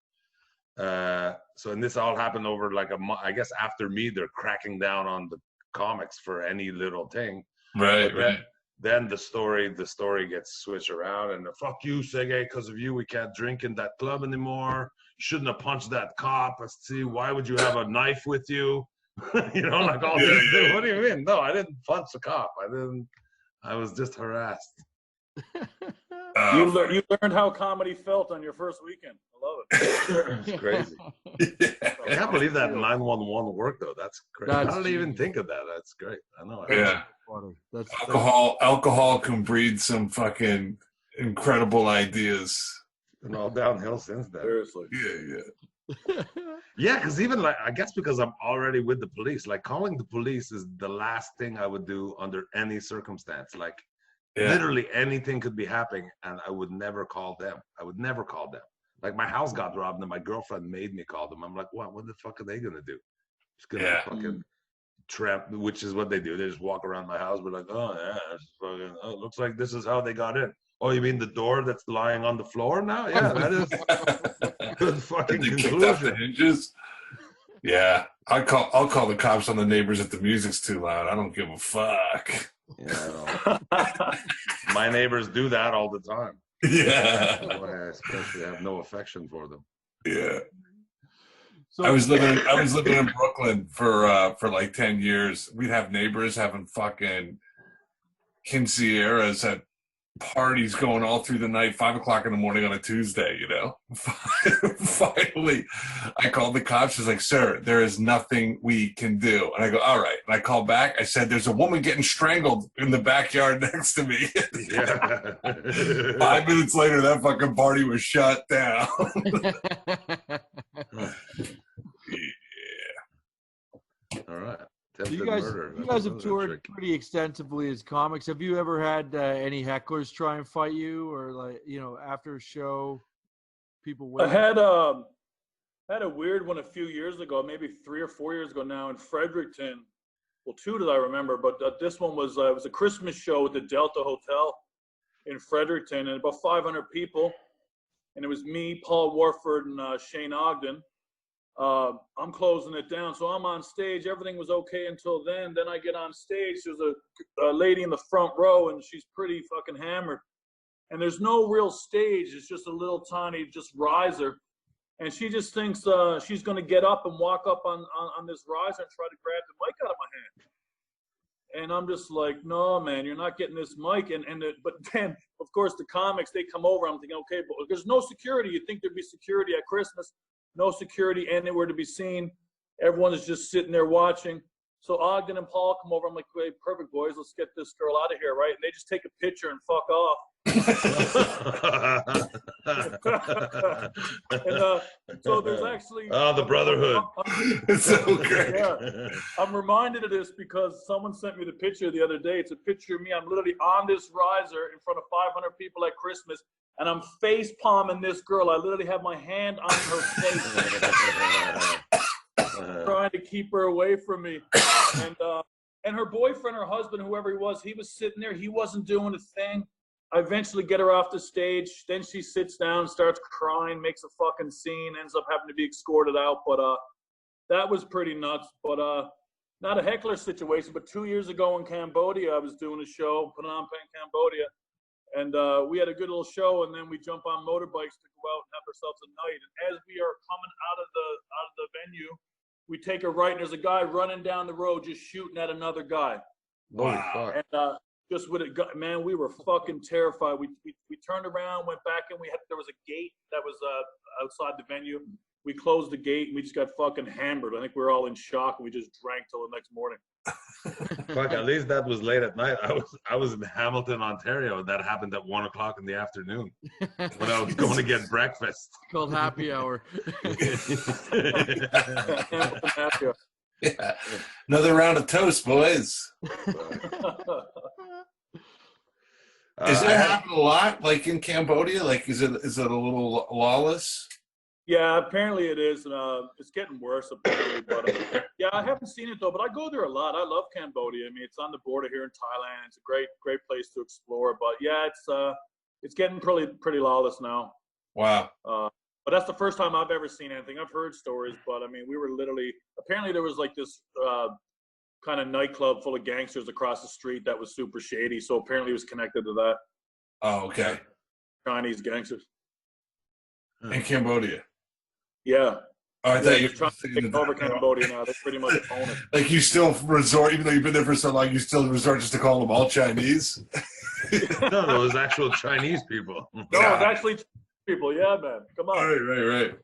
And this all happened over like a month. I guess after me, they're cracking down on the comics for any little thing. Right. Then the story gets switched around and fuck you, Sergey, because of you we can't drink in that club anymore. You shouldn't have punched that cop. See, why would you have a knife with you? You know, like all these things. What do you mean? No, I didn't punch the cop. I was just harassed. You learned how comedy felt on your first weekend. I love it. It's crazy. I can't believe that 911 worked though. That's crazy. I don't even think of that. That's great. I know. Yeah. Alcohol can breed some fucking incredible ideas. And all downhill since then. Seriously. Yeah. Yeah, because even like I guess because I'm already with the police, like calling the police is the last thing I would do under any circumstance. Like literally anything could be happening and I would never call them. Like my house got robbed and my girlfriend made me call them. I'm like, what the fuck are they gonna do? Just gonna fucking trap, which is what they do. They just walk around my house. We're like, it looks like this is how they got in. Oh, you mean the door that's lying on the floor now? Yeah, that is good fucking conclusion. The hinges. Yeah, I'll call the cops on the neighbors if the music's too loud. I don't give a fuck. Yeah, my neighbors do that all the time. Yeah, that's why I especially have no affection for them. Yeah. So I was living in Brooklyn for like 10 years. We'd have neighbors having fucking quinceañeras at parties going all through the night, 5 o'clock in the morning on a Tuesday, you know. Finally, I called the cops. She's like, sir, there is nothing we can do. And I go, all right. And I called back. I said, there's a woman getting strangled in the backyard next to me. 5 minutes later, that fucking party was shut down. Yeah. All right. So you guys have toured pretty extensively as comics. Have you ever had any hecklers try and fight you, or like, you know, after a show, people win? I had a weird one a few years ago, maybe 3 or 4 years ago now in Fredericton. Well, 2 that I remember, but this one was it was a Christmas show at the Delta Hotel in Fredericton, and about 500 people, and it was me, Paul Warford, and Shane Ogden. I'm closing it down, so I'm on stage. Everything was okay until then. Then I get on stage. There's a lady in the front row, and she's pretty fucking hammered. And there's no real stage. It's just a little tiny just riser. And she just thinks she's going to get up and walk up on this riser and try to grab the mic out of my hand. And I'm just like, no, man, you're not getting this mic. But then, of course, the comics, they come over. I'm thinking, okay, but there's no security. You'd think there'd be security at Christmas. No security anywhere to be seen. Everyone is just sitting there watching. So Ogden and Paul come over. I'm like, wait, perfect, boys. Let's get this girl out of here, right? And they just take a picture and fuck off. So there's actually... the brotherhood. It's so great. Yeah. I'm reminded of this because someone sent me the picture the other day. It's a picture of me. I'm literally on this riser in front of 500 people at Christmas. And I'm face palming this girl. I literally have my hand on her face, trying to keep her away from me. And her boyfriend, her husband, whoever he was sitting there. He wasn't doing a thing. I eventually get her off the stage. Then she sits down, starts crying, makes a fucking scene, ends up having to be escorted out. But that was pretty nuts. But not a heckler situation, but 2 years ago in Cambodia, I was doing a show, put on in Cambodia, and we had a good little show, and then we jump on motorbikes to go out and have ourselves a night. And as we are coming out of the venue, we take a right, and there's a guy running down the road just shooting at another guy. Wow. And just with it, man, we were fucking terrified. We turned around, went back, and there was a gate that was outside the venue. We closed the gate, and we just got fucking hammered. I think we were all in shock, and we just drank till the next morning. Fuck, at least that was late at night. I was in Hamilton, Ontario, and that happened at 1 o'clock in the afternoon when I was going to get breakfast. Called happy hour. Yeah. Another round of toast, boys. Is that happening a lot, like in Cambodia? Like, is it a little lawless? Yeah, apparently it is. It's getting worse, apparently. But yeah, I haven't seen it though. But I go there a lot. I love Cambodia. I mean, it's on the border here in Thailand. It's a great place to explore. But yeah, it's getting pretty lawless now. Wow. But that's the first time I've ever seen anything. I've heard stories, but I mean, we were literally. Apparently, there was like this kind of nightclub full of gangsters across the street that was super shady. So apparently, it was connected to that. Oh, okay. Chinese gangsters. In Cambodia. Yeah. Oh, I thought you were trying to take over Cambodia now. They pretty much own it. Like you still resort, even though you've been there for so long, you still resort just to call them all Chinese? No, it was actual Chinese people. No, it was actually people. Yeah, man. Come on. Right.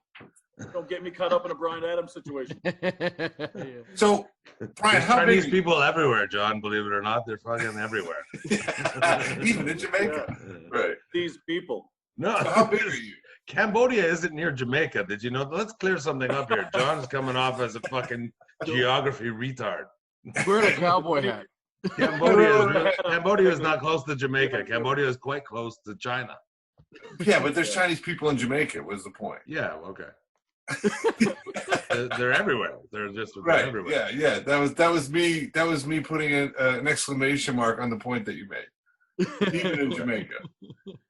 Don't get me caught up in a Bryan Adams situation. Yeah. So, Brian, how Chinese big people everywhere, John, believe it or not, they're fucking everywhere. even in Jamaica? Yeah. Right. These people. No, So how big are you? Cambodia isn't near Jamaica. Did you know? Let's clear something up here. John's coming off as a fucking geography retard. Wearing a cowboy hat. Cambodia is not close to Jamaica. Cambodia is quite close to China. Yeah, but there's Chinese people in Jamaica, was the point. Yeah, okay. They're everywhere. They're just Right. everywhere. Yeah. That was me putting an exclamation mark on the point that you made. Even in Jamaica.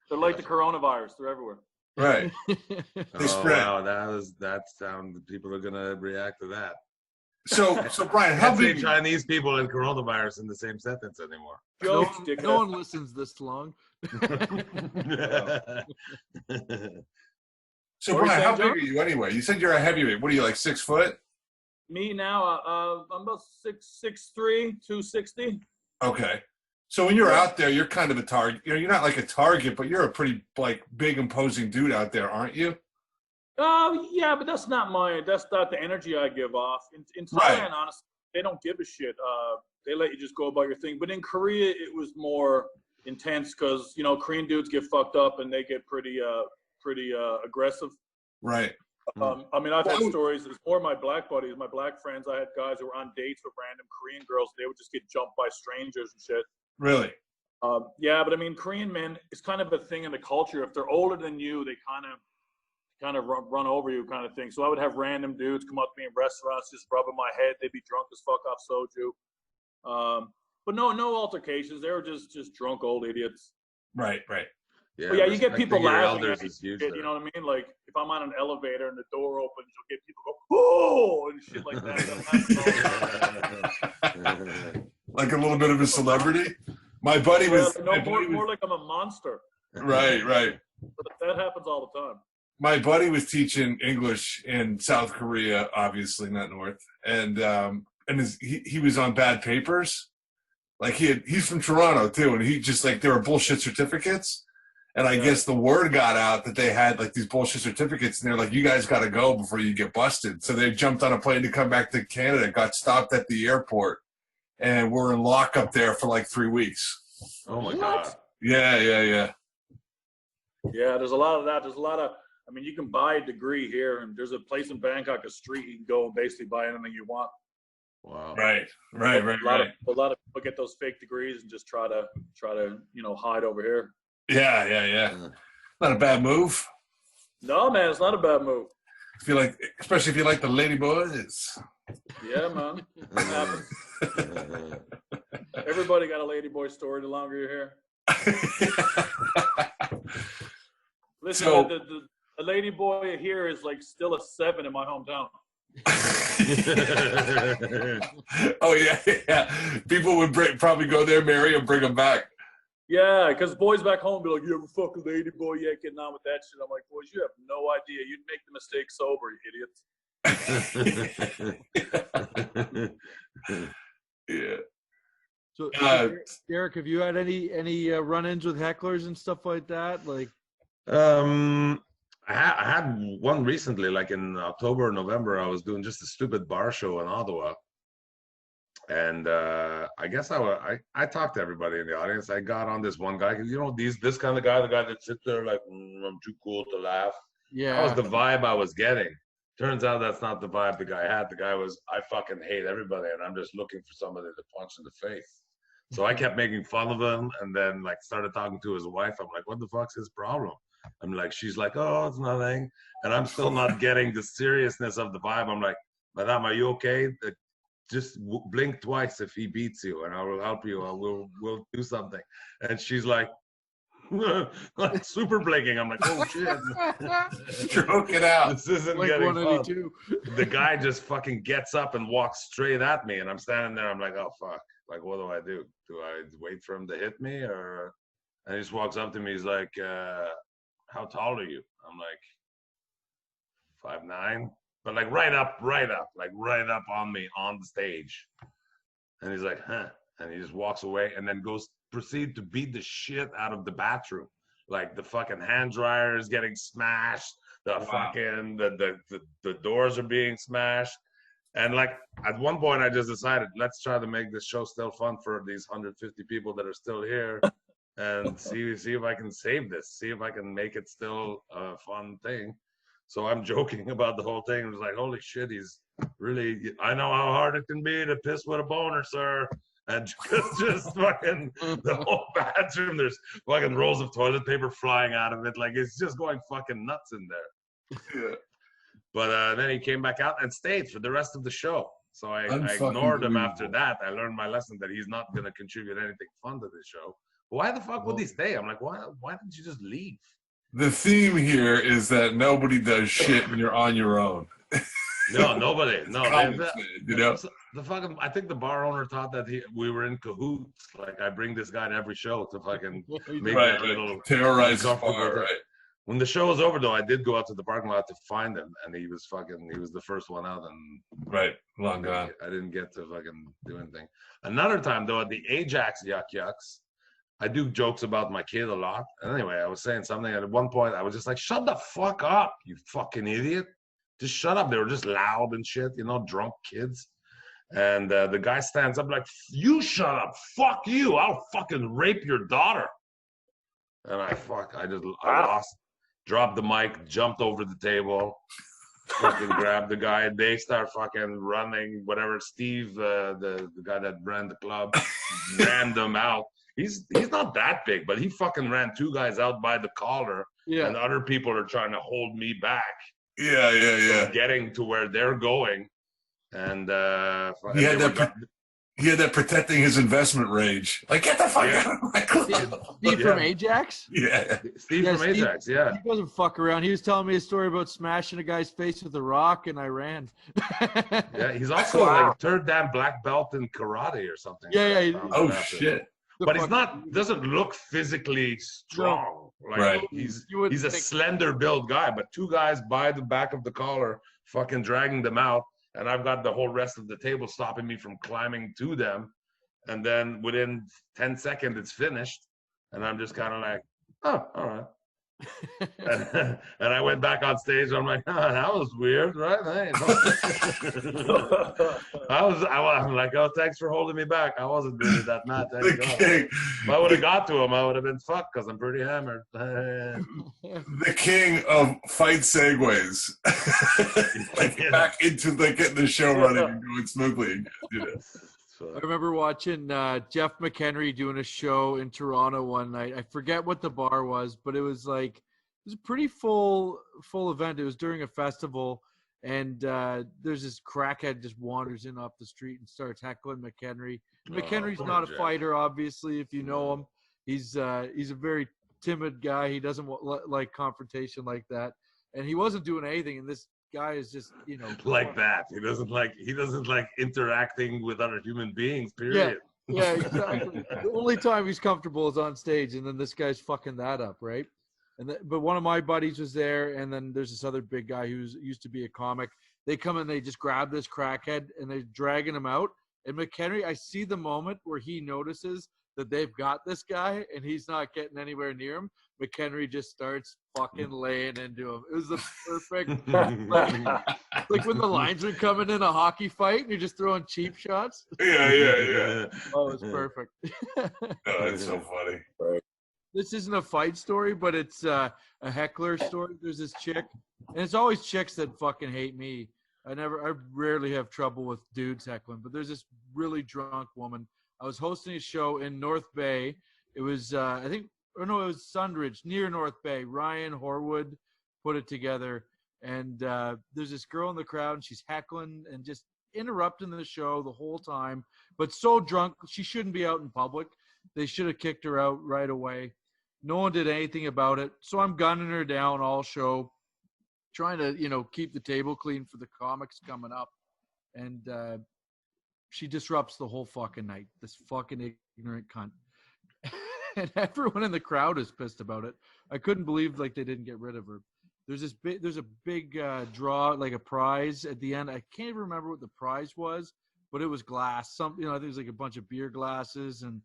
They're like the coronavirus. They're everywhere. Right. They spread. Wow, that sound. People are gonna react to that. So Brian, how big? Chinese people and coronavirus in the same sentence anymore? No one listens this long. So Brian, how big are you anyway? You said you're a heavyweight. What are you, like 6 foot? Me now, I'm about 6'3", 260. Okay. So when you're out there, you're kind of a target. You know, you're not like a target, but you're a pretty like big, imposing dude out there, aren't you? Yeah, but that's not the energy I give off. In Thailand, Right. honestly, they don't give a shit. They let you just go about your thing. But in Korea, it was more intense because, you know, Korean dudes get fucked up and they get pretty aggressive. Right. I mean, I've had stories. It's more my black buddies, my black friends. I had guys who were on dates with random Korean girls. They would just get jumped by strangers and shit. Really? Yeah, but I mean, Korean men, it's kind of a thing in the culture. If they're older than you, they kind of run over you kind of thing. So I would have random dudes come up to me in restaurants, just rubbing my head. They'd be drunk as fuck off soju. But no altercations. They were just drunk old idiots. Right. Yeah, you get people laughing at is shit, huge. you know what I mean? Like, if I'm on an elevator and the door opens, you'll get people go, "Oh!" and shit like that. Like a little bit of a celebrity. My buddy was more like I'm a monster. Right. But that happens all the time. My buddy was teaching English in South Korea, obviously not North, and he was on bad papers. Like he's from Toronto too, and he just like there were bullshit certificates. And I guess the word got out that they had like these bullshit certificates, and they're like, "You guys got to go before you get busted." So they jumped on a plane to come back to Canada, got stopped at the airport, and were in lockup there for like 3 weeks. Oh my god! Yeah. Yeah, there's a lot of that. There's a lot of. I mean, you can buy a degree here, and there's a place in Bangkok, a street you can go and basically buy anything you want. Wow. Right. A lot of people get those fake degrees and just try to hide over here. Yeah. Not a bad move. No, man, it's not a bad move. Especially if you like the lady boys. Yeah, man. It happens. Everybody got a ladyboy story the longer you're here. Listen, the ladyboy here is like still a 7 in my hometown. Oh yeah. People would probably go there, marry and bring them back. Yeah, because boys back home be like, "You ever fuck a lady boy? You ain't getting on with that shit." I'm like, "Boys, you have no idea. You'd make the mistake sober, you idiots." Yeah. So, Derek, have you had any run-ins with hecklers and stuff like that? Like, I had one recently, like in October or November. I was doing just a stupid bar show in Ottawa, and I guess I talked to everybody in the audience. I got on this one guy, you know, this kind of guy, the guy that sits there like, I'm too cool to laugh. Yeah, that was the vibe I was getting. Turns out that's not the vibe the guy had. The guy was, I fucking hate everybody, and I'm just looking for somebody to punch in the face. So I kept making fun of him, and then like started talking to his wife. I'm like, what the fuck's his problem? I'm like, she's like, oh, it's nothing. And I'm still not getting the seriousness of the vibe. I'm like, Madame, are you okay? Just blink twice if he beats you, and I will help you. We'll do something. And she's like, like super blinking. I'm like, oh shit. Choke it out. This isn't like getting 182. fun. The guy just fucking gets up and walks straight at me, and I'm standing there. I'm like, oh fuck. Like, what do? Do I wait for him to hit me, or? And he just walks up to me. He's like, how tall are you? I'm like, 5'9", but like right up on me on the stage. And he's like, huh? And he just walks away, and then proceed to beat the shit out of the bathroom. Like the fucking hand dryer is getting smashed. The fucking the doors are being smashed. And like at one point, I just decided, let's try to make this show still fun for these 150 people that are still here. And see if I can save this, see if I can make it still a fun thing. So I'm joking about the whole thing. It was like, holy shit, he's really, I know how hard it can be to piss with a boner, sir. And just fucking the whole bathroom, there's fucking rolls of toilet paper flying out of it. Like, it's just going fucking nuts in there. Yeah. But then he came back out and stayed for the rest of the show. So I ignored him after that. I learned my lesson that he's not going to contribute anything fun to the show. Why the fuck would he stay? I'm like, why didn't you just leave? The theme here is that nobody does shit when you're on your own. No, nobody. No, you know. The fucking. I think the bar owner thought that we were in cahoots. Like, I bring this guy to every show to fucking make it a little terrorize the bar, right? When the show was over, though, I did go out to the parking lot to find him, and he was the first one out, and long gone. I didn't get to fucking do anything. Another time, though, at the Ajax Yuck Yucks, I do jokes about my kid a lot. And anyway, I was saying something, and at one point, I was just like, shut the fuck up, you fucking idiot. Just shut up. They were just loud and shit, you know, drunk kids. And the guy stands up like, you shut up. Fuck you. I'll fucking rape your daughter. And I lost. Dropped the mic, jumped over the table, fucking grabbed the guy. They start fucking running, whatever. Steve, the guy that ran the club, ran them out. He's not that big, but he fucking ran two guys out by the collar. Yeah. And other people are trying to hold me back. Yeah. Getting to where they're going. And he had that protecting his investment rage. Like, get the fuck out of my club. Steve from Ajax? Yeah. Steve from Ajax, yeah. He doesn't fuck around. He was telling me a story about smashing a guy's face with a rock, and I ran. Yeah, he's also like third dan black belt in karate or something. Yeah. Oh, shit. But doesn't look physically strong. Like, right. He's a slender build guy, but two guys by the back of the collar fucking dragging them out. And I've got the whole rest of the table stopping me from climbing to them. And then within 10 seconds, it's finished. And I'm just kind of like, oh, all right. and I went back on stage. And I'm like, oh, that was weird, right? Hey, I'm like, oh, thanks for holding me back. I wasn't really that mad. If I would have got to him, I would have been fucked because I'm pretty hammered. The king of fight segues. Back into getting the show running and going smoothly. I remember watching Jeff McHenry doing a show in Toronto one night. I forget what the bar was, but it was a pretty full event. It was during a festival, and there's this crackhead just wanders in off the street and starts heckling McHenry. McHenry's not a fighter, obviously, if you know him. He's a very timid guy. He doesn't like confrontation like that, and he wasn't doing anything. And this guy is just, you know, like that. He doesn't like interacting with other human beings, period. Yeah, exactly. The only time he's comfortable is on stage, and then this guy's fucking that up, right? But one of my buddies was there, and then there's this other big guy who's used to be a comic. They come in, they just grab this crackhead, and they're dragging him out. And McHenry, I see the moment where he notices that they've got this guy, and he's not getting anywhere near him. McHenry just starts fucking laying into him. It was the perfect, like when the linesmen coming in a hockey fight and you're just throwing cheap shots. Yeah. Oh, it's perfect. Oh, it's so funny. This isn't a fight story, but it's a heckler story. There's this chick, and it's always chicks that fucking hate me. I rarely have trouble with dudes heckling, but there's this really drunk woman. I was hosting a show in North Bay. It was, it was Sundridge, near North Bay. Ryan Horwood put it together. And there's this girl in the crowd, and she's heckling and just interrupting the show the whole time, but so drunk, she shouldn't be out in public. They should have kicked her out right away. No one did anything about it. So I'm gunning her down all show, trying to, you know, keep the table clean for the comics coming up. And she disrupts the whole fucking night. This fucking ignorant cunt. And everyone in the crowd is pissed about it. I couldn't believe like they didn't get rid of her. There's a big draw, like a prize at the end. I can't even remember what the prize was, but it was glass. I think it was like a bunch of beer glasses and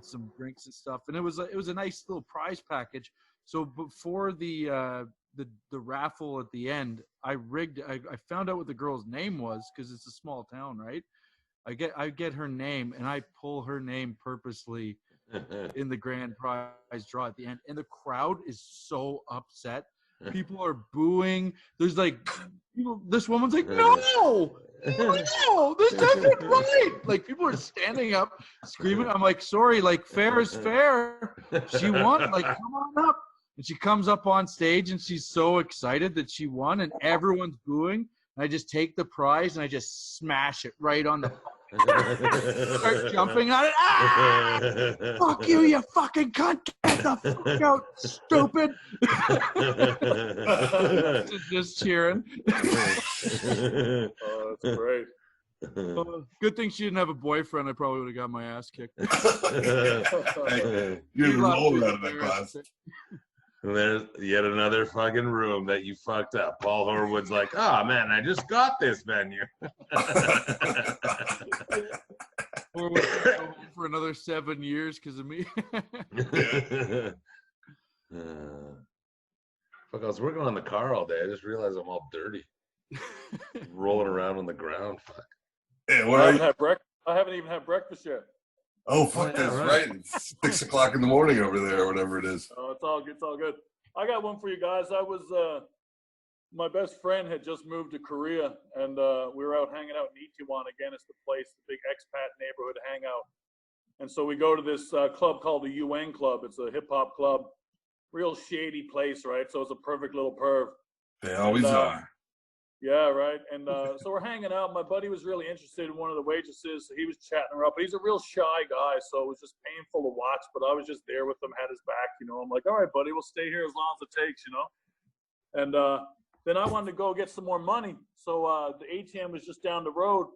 some drinks and stuff. And it was a nice little prize package. So before the raffle at the end, I found out what the girl's name was, because it's a small town, right? I get her name, and I pull her name purposely in the grand prize draw at the end, and the crowd is so upset. People are booing. There's like this woman's like, no, this isn't right. Like, people are standing up screaming. I'm like, sorry, like, fair is fair. She won. Like, come on up. And she comes up on stage, and she's so excited that she won, and everyone's booing. And I just take the prize and I just smash it right on the start jumping on it. Ah! Fuck you, you fucking cunt. Get the fuck out, stupid. Just cheering. Oh, that's great. Good thing she didn't have a boyfriend. I probably would have got my ass kicked. You'd roll out of that class. And there's yet another fucking room that you fucked up. Paul Horwood's like, oh man, I just got this venue. Horwood go home for another 7 years because of me. Fuck, I was working on the car all day. I just realized I'm all dirty. Rolling around on the ground. Fuck. Yeah, I haven't even had breakfast yet. Oh, fuck, that's right. It's 6 o'clock in the morning over there, or whatever it is. Oh, it's all good. It's all good. I got one for you guys. My best friend had just moved to Korea, and we were out hanging out in Itaewon. Again, it's the place, the big expat neighborhood hangout. And so we go to this club called the UN Club. It's a hip-hop club. Real shady place, right? So it's a perfect little perv. They always are. Yeah, right. And so we're hanging out. My buddy was really interested in one of the waitresses, so he was chatting her up. But he's a real shy guy, so it was just painful to watch. But I was just there with him, had his back, you know. I'm like, all right, buddy, we'll stay here as long as it takes, you know. And then I wanted to go get some more money. So the ATM was just down the road.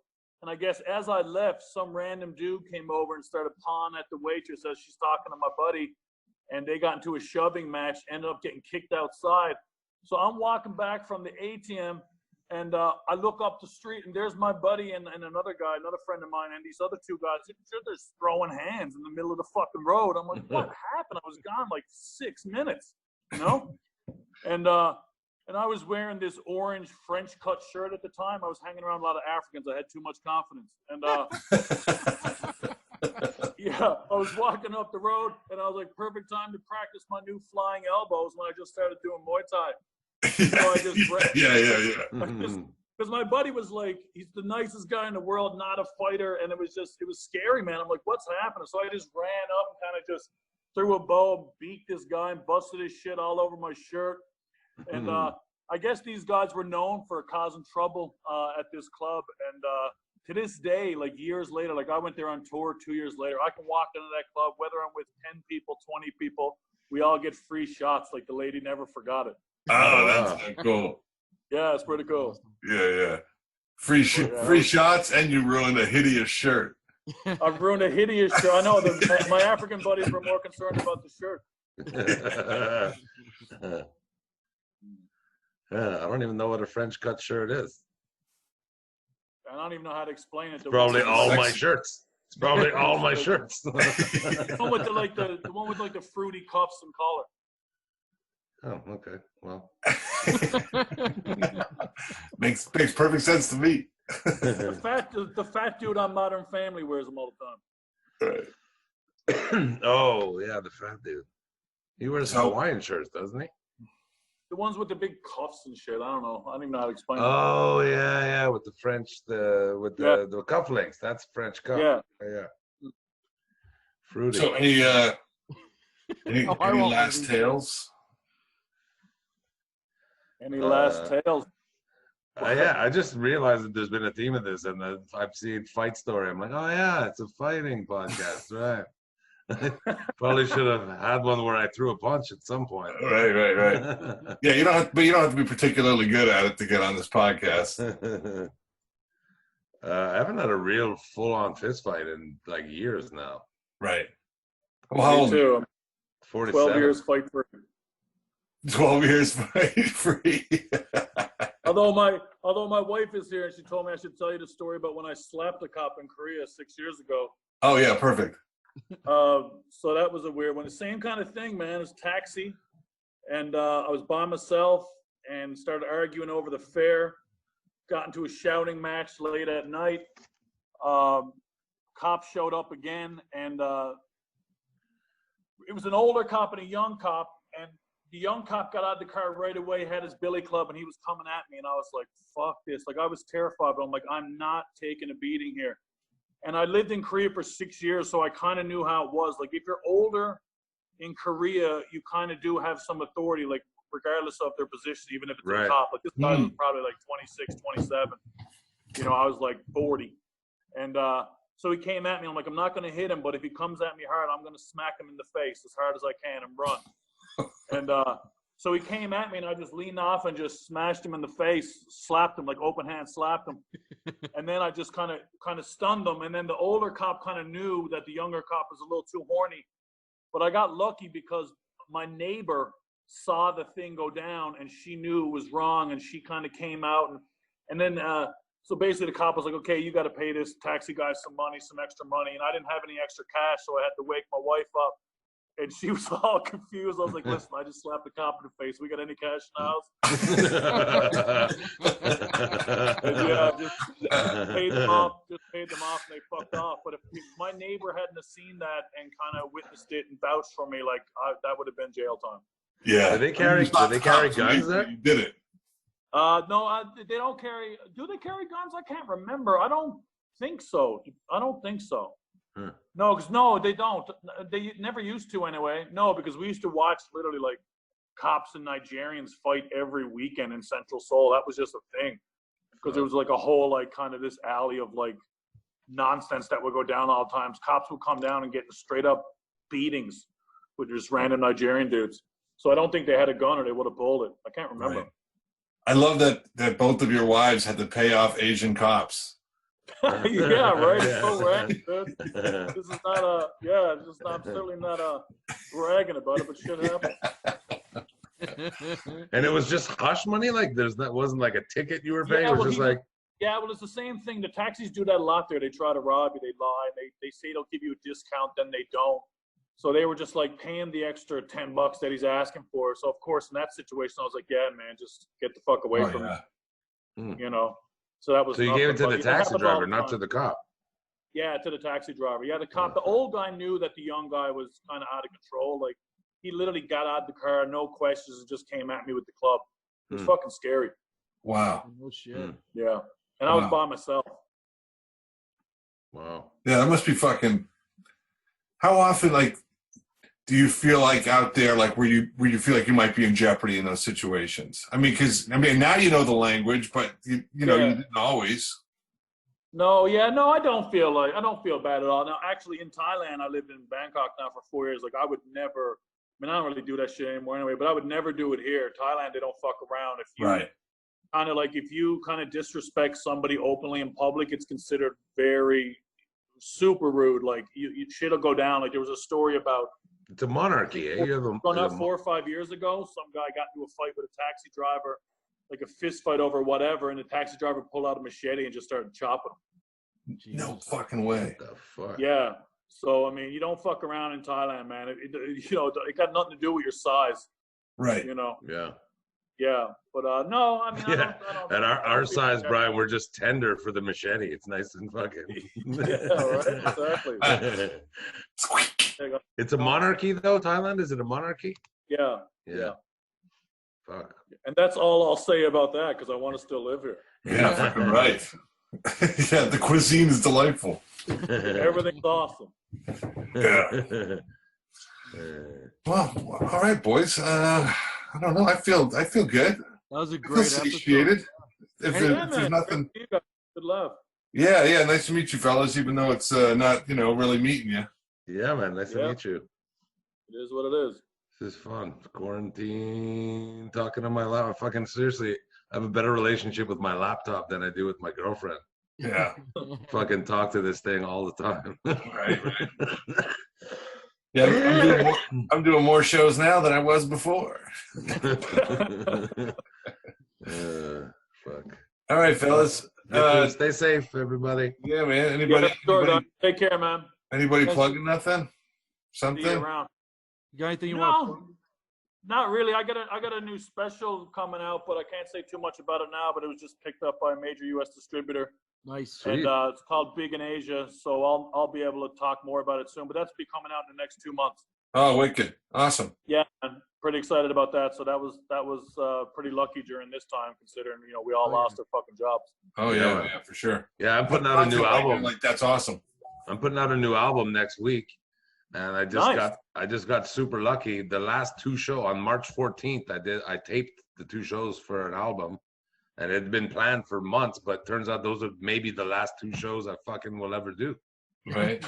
And I guess as I left, some random dude came over and started pawing at the waitress as she's talking to my buddy. And they got into a shoving match, ended up getting kicked outside. So I'm walking back from the ATM. And I look up the street, and there's my buddy and another guy, another friend of mine, and these other two guys. They're just throwing hands in the middle of the fucking road. I'm like, what happened? I was gone like 6 minutes, you know? And I was wearing this orange French cut shirt at the time. I was hanging around a lot of Africans. I had too much confidence. And yeah, I was walking up the road, and I was like, perfect time to practice my new flying elbows when I just started doing Muay Thai. Because my buddy was like, he's the nicest guy in the world, not a fighter, and it was scary, man. I'm like, what's happening? So I just ran up and kind of just threw a bow, beat this guy, and busted his shit all over my shirt. And I guess these guys were known for causing trouble at this club. And to this day, like years later, like I went there on tour 2 years later, I can walk into that club, whether I'm with 10 people, 20 people, we all get free shots. Like the lady never forgot it. Oh, that's cool. Yeah, it's pretty cool. Yeah. Free shots, and you ruined a hideous shirt. I've ruined a hideous shirt. I know. My African buddies were more concerned about the shirt. I don't even know what a French cut shirt is. I don't even know how to explain it. Probably all my shirts. It's probably all my shirts. The one with the fruity cuffs and collar. Oh, okay. Well, makes perfect sense to me. The fat dude on Modern Family wears them all the time. Right. Oh yeah, the fat dude. He wears Hawaiian shirts, doesn't he? The ones with the big cuffs and shit. I don't know. I don't even know how to explain it. Oh yeah, with the French, the cufflinks. That's French cuff. Yeah. Fruity. So any last tales? Any last tales? Yeah, I just realized that there's been a theme of this, and I've seen Fight Story. I'm like, oh yeah, it's a fighting podcast, right? Probably should have had one where I threw a punch at some point. Right. Yeah, you don't have to be particularly good at it to get on this podcast. I haven't had a real full-on fist fight in like years now. Right. Well, how old? Me too. 47. 12 years fight free. 12 years fight free. Although my wife is here and she told me I should tell you the story about when I slapped a cop in Korea 6 years ago. Oh yeah, perfect. So that was a weird one. The same kind of thing, man. It was taxi, and I was by myself and started arguing over the fare. Got into a shouting match late at night. Cop showed up again, and it was an older cop and a young cop, and the young cop got out of the car right away, had his billy club, and he was coming at me, and I was like, fuck this. Like, I was terrified, but I'm like, I'm not taking a beating here. And I lived in Korea for 6 years, so I kind of knew how it was. Like, if you're older in Korea, you kind of do have some authority, like, regardless of their position, even if it's a cop. Like, this guy was probably like 26, 27. You know, I was like 40. And so he came at me. I'm like, I'm not going to hit him, but if he comes at me hard, I'm going to smack him in the face as hard as I can and run. And so he came at me, and I just leaned off and just smashed him in the face, slapped him, like open hand slapped him. And then I just kind of stunned him. And then the older cop kind of knew that the younger cop was a little too horny. But I got lucky because my neighbor saw the thing go down, and she knew it was wrong, and she kind of came out. And then so basically the cop was like, okay, you got to pay this taxi guy some money, some extra money. And I didn't have any extra cash, so I had to wake my wife up. And she was all confused. I was like, listen, I just slapped the cop in the face. We got any cash in the house? And yeah, just paid them off, and they fucked off. But if my neighbor hadn't have seen that and kind of witnessed it and vouched for me, like, that would have been jail time. Yeah. Do they carry guns there? You did it. No, they don't carry. Do they carry guns? I can't remember. I don't think so. No, they don't. They never used to anyway. No, because we used to watch literally like cops and Nigerians fight every weekend in Central Seoul. That was just a thing because there was like a whole like kind of this alley of like nonsense that would go down all the times. Cops would come down and get straight up beatings with just random Nigerian dudes. So I don't think they had a gun or they would have pulled it. I can't remember. Right. I love that both of your wives had to pay off Asian cops. Yeah, right. Yeah. So right. This is not certainly not bragging about it, but shit happens. And it was just hush money, like that wasn't like a ticket you were paying. It was just like. Yeah, well, it's the same thing. The taxis do that a lot there. They try to rob you. They lie. They say they'll give you a discount, then they don't. So they were just like paying the extra $10 that he's asking for. So of course, in that situation, I was like, "Yeah, man, just get the fuck away from me." You know. So that was. So you gave it to the taxi driver, not to the cop. Yeah, to the taxi driver. Yeah, the cop. The old guy knew that the young guy was kind of out of control. Like he literally got out of the car, no questions, and just came at me with the club. It was fucking scary. Wow. Oh shit. Yeah, and I was by myself. Wow. Yeah, that must be fucking. How often, like, do you feel like out there, like, where you feel like you might be in jeopardy in those situations? I mean, because now you know the language, but you know you didn't always. No, I don't feel bad at all. Now, actually, in Thailand, I lived in Bangkok now for 4 years. Like, I would never. I mean, I don't really do that shit anymore anyway, but I would never do it here. Thailand, they don't fuck around. If you, right. kind of like if you kind of disrespect somebody openly in public, it's considered very super rude. Like shit'll go down. Like there was a story about. It's a monarchy, eh? Growing up 4 or 5 years ago, some guy got into a fight with a taxi driver, like a fist fight over whatever, and the taxi driver pulled out a machete and just started chopping him. No fucking way. What the fuck? Yeah. So I mean, you don't fuck around in Thailand, man. It got nothing to do with your size. Right. Yeah. Yeah, but no, I mean, yeah. At our size, Brian, we're just tender for the machete. It's nice and fucking. Yeah, right. Exactly. It's a monarchy, though. Thailand, is it a monarchy? Yeah. Fuck. And that's all I'll say about that because I want to still live here. Yeah, fucking right. Yeah, the cuisine is delightful. Everything's awesome. Yeah. Well, all right, boys. I don't know. I feel good. That was a great satiated. episode. If there's nothing. Good luck. Yeah. Nice to meet you, fellas. Even though it's not, really meeting you. Yeah, man. Nice to meet you. It is what it is. This is fun. Quarantine, talking on my laptop. Fucking seriously, I have a better relationship with my laptop than I do with my girlfriend. Yeah. Fucking talk to this thing all the time. Right. Yeah, I'm doing more shows now than I was before. Fuck. All right, fellas. Stay safe, everybody. Yeah, man. Anybody take care, man. Anybody plugging nothing? Something? You got anything you want? Not really. I got a new special coming out, but I can't say too much about it now. But it was just picked up by a major U.S. distributor. Nice. And it's called Big in Asia, so I'll be able to talk more about it soon. But that's be coming out in the next 2 months. Oh, wicked! Awesome. Yeah, I'm pretty excited about that. So that was pretty lucky during this time, considering we all lost our fucking jobs. Oh yeah, for sure. Yeah, I'm putting out a new album. Like that's awesome. I'm putting out a new album next week, and I just got super lucky. The last 2 shows on March 14th, I taped the 2 shows for an album. And it had been planned for months, but turns out those are maybe the last 2 shows I fucking will ever do. Right.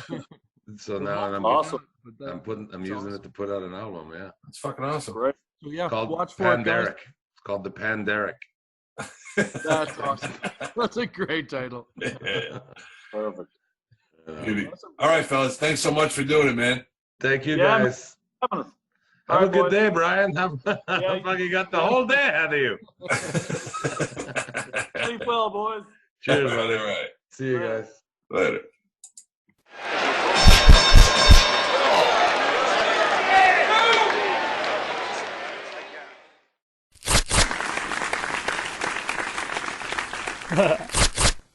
So now I'm awesome. I'm using it to put out an album. Yeah, it's fucking awesome. Right. So yeah, called watch for Pan it, Derek. It's called the Pan Derek. That's awesome. That's a great title. Yeah. Perfect. All right, fellas. Thanks so much for doing it, man. Thank you, guys. Have a good day, Brian. You got the whole day ahead of you. Sleep well, boys. Cheers, buddy. All right. See you guys. Later.